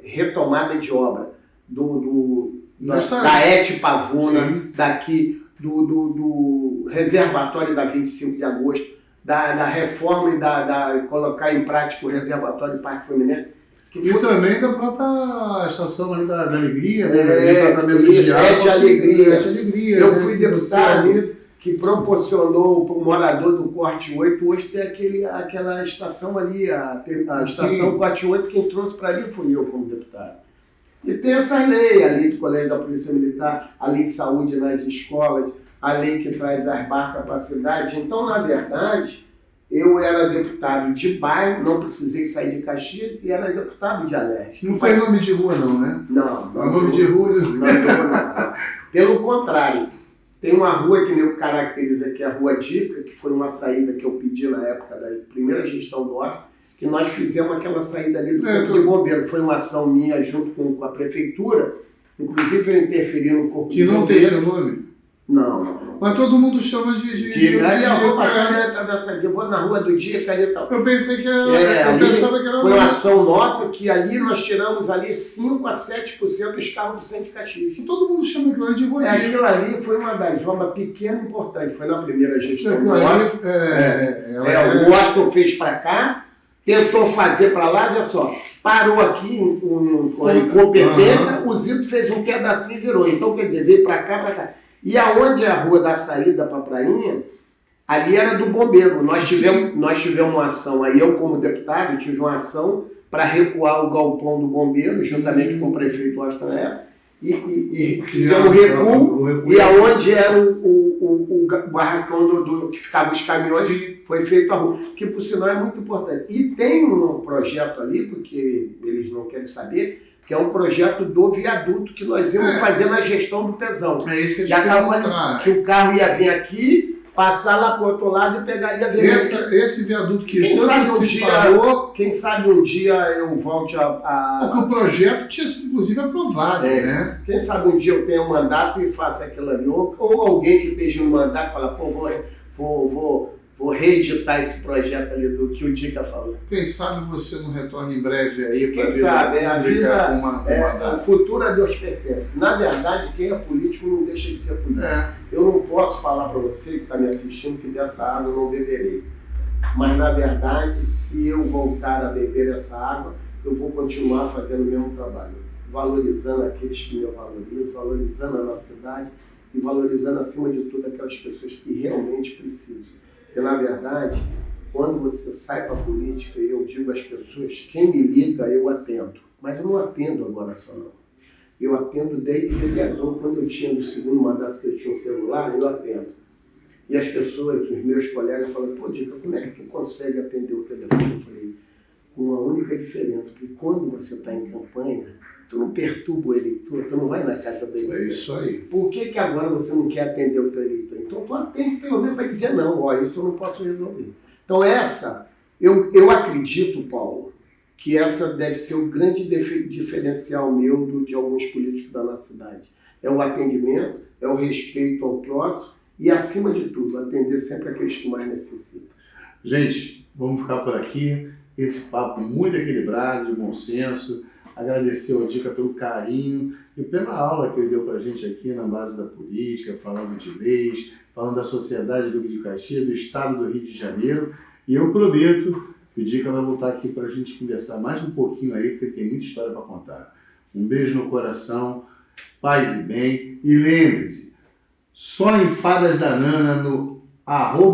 retomada de obra da ET Pavuna, daqui, do reservatório da 25 de agosto, da reforma e colocar em prática o reservatório do Parque Fluminense. E também da própria estação ali da Alegria, né? Tratamento de água. É de Alegria. Eu fui deputado que proporcionou para o morador do Corte 8, hoje tem aquela estação ali, a estação Corte 8, quem trouxe para ali fui eu como deputado. E tem essas leis, a lei do Colégio da Polícia Militar, a lei de saúde nas escolas, a lei que traz as barcas para a cidade. Então, na verdade, eu era deputado de bairro, não precisei sair de Caxias e era deputado de Alerj. Não foi nome de rua não, né? Não. Nome de rua? Não. Pelo contrário. Tem uma rua que eu caracterizo aqui, a Rua Dica, que foi uma saída que eu pedi na época da primeira gestão do Washington, que nós fizemos aquela saída ali do Corpo de Bombeiro. Foi uma ação minha junto com a prefeitura, inclusive eu interferi no Corpo de Bombeiro. Que não tem seu nome? Não. Mas todo mundo chama de aí eu vou passar na atravessar, eu vou na Rua do Dia, cadê tal? Eu pensei que era. Eu pensava que era. Foi uma ação nossa que ali nós tiramos ali 5 a 7% dos carros do centro de Caxias. Todo mundo chama aquilo de Rua do Dia. Aquilo ali foi uma das obras pequena e importante. Foi na primeira gestão do Washington. O Washington fez para cá, tentou fazer para lá, olha só. Parou aqui em competência, o Zito fez um pedacinho e virou. Então, quer dizer, veio para cá. E aonde é a rua da saída para a prainha, ali era do bombeiro. Nós tivemos uma ação, aí eu como deputado tive uma ação para recuar o galpão do bombeiro, juntamente com o prefeito Washington na época, e fizemos recuo, e aonde era o barracão que ficavam os caminhões, foi feito a rua, que por sinal é muito importante. E tem um projeto ali, porque eles não querem saber, que é um projeto do viaduto que nós íamos fazer na gestão do Pezão. É isso que eu te perguntar. Que o carro ia vir aqui, passar lá para o outro lado e pegaria esse viaduto que falou. Quem sabe um dia eu volte Porque o projeto tinha sido, inclusive, aprovado, né? Quem sabe um dia eu tenha um mandato e faça aquilo ali. Ou alguém que esteja no mandato fala, pô, vou reeditar esse projeto ali do que o Dica falou. Quem sabe você não retorna em breve aí para Quem sabe, a vida, o futuro a Deus pertence. Na verdade, quem é político não deixa de ser político. Eu não posso falar para você que está me assistindo que dessa água eu não beberei. Mas, na verdade, se eu voltar a beber essa água, eu vou continuar fazendo o mesmo trabalho. Valorizando aqueles que me valorizam, valorizando a nossa cidade e valorizando, acima de tudo, aquelas pessoas que realmente precisam. Porque, na verdade, quando você sai para a política, eu digo às pessoas, quem me liga, eu atendo. Mas eu não atendo agora só, não. Eu atendo desde vereador. Quando eu tinha, no segundo mandato que eu tinha um celular, eu atendo. E as pessoas, os meus colegas, falam, pô, Dica, como é que tu consegue atender o telefone? Eu falei, com uma única diferença, que quando você está em campanha, tu não perturba o eleitor, tu não vai na casa do eleitor. É isso aí. Por que agora você não quer atender o teu eleitor? Então tu atende pelo menos para dizer não, ó, isso eu não posso resolver. Então eu acredito, Paulo, que essa deve ser o grande diferencial meu de alguns políticos da nossa cidade. É o atendimento, é o respeito ao próximo e, acima de tudo, atender sempre aqueles que mais necessitam. Gente, vamos ficar por aqui. Esse papo muito equilibrado, de bom senso. Agradecer ao Dica pelo carinho e pela aula que ele deu para a gente aqui na base da política, falando de leis, falando da sociedade do Rio de Caxias, do estado do Rio de Janeiro. E eu prometo que o Dica vai voltar aqui para a gente conversar mais um pouquinho aí, porque tem muita história para contar. Um beijo no coração, paz e bem. E lembre-se, só empadas da Nana no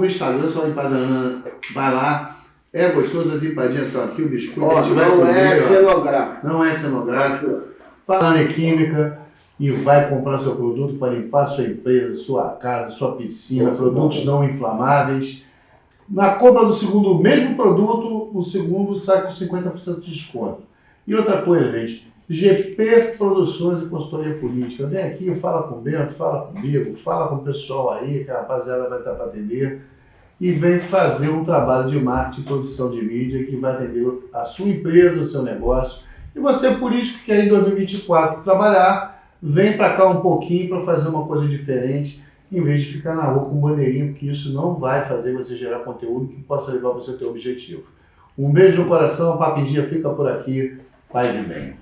@Instagram, só empadas da Nana, vai lá. É gostoso, as empadinhas estão aqui, o biscoito, a gente vai comer. Não é cenográfico. Falando em química e vai comprar seu produto para limpar sua empresa, sua casa, sua piscina, produtos não inflamáveis. Na compra do mesmo produto, o segundo sai com 50% de desconto. E outra coisa, gente, GP Produções e Consultoria Política. Vem aqui, fala com o Bento, fala comigo, fala com o pessoal aí, que a rapaziada vai estar para atender. E vem fazer um trabalho de marketing e produção de mídia que vai atender a sua empresa, o seu negócio. E você, político, que quer em 2024 trabalhar, vem para cá um pouquinho para fazer uma coisa diferente, em vez de ficar na rua com bandeirinha, porque isso não vai fazer você gerar conteúdo que possa levar para o seu objetivo. Um beijo no coração, a Papo em Dia fica por aqui. Paz e bem.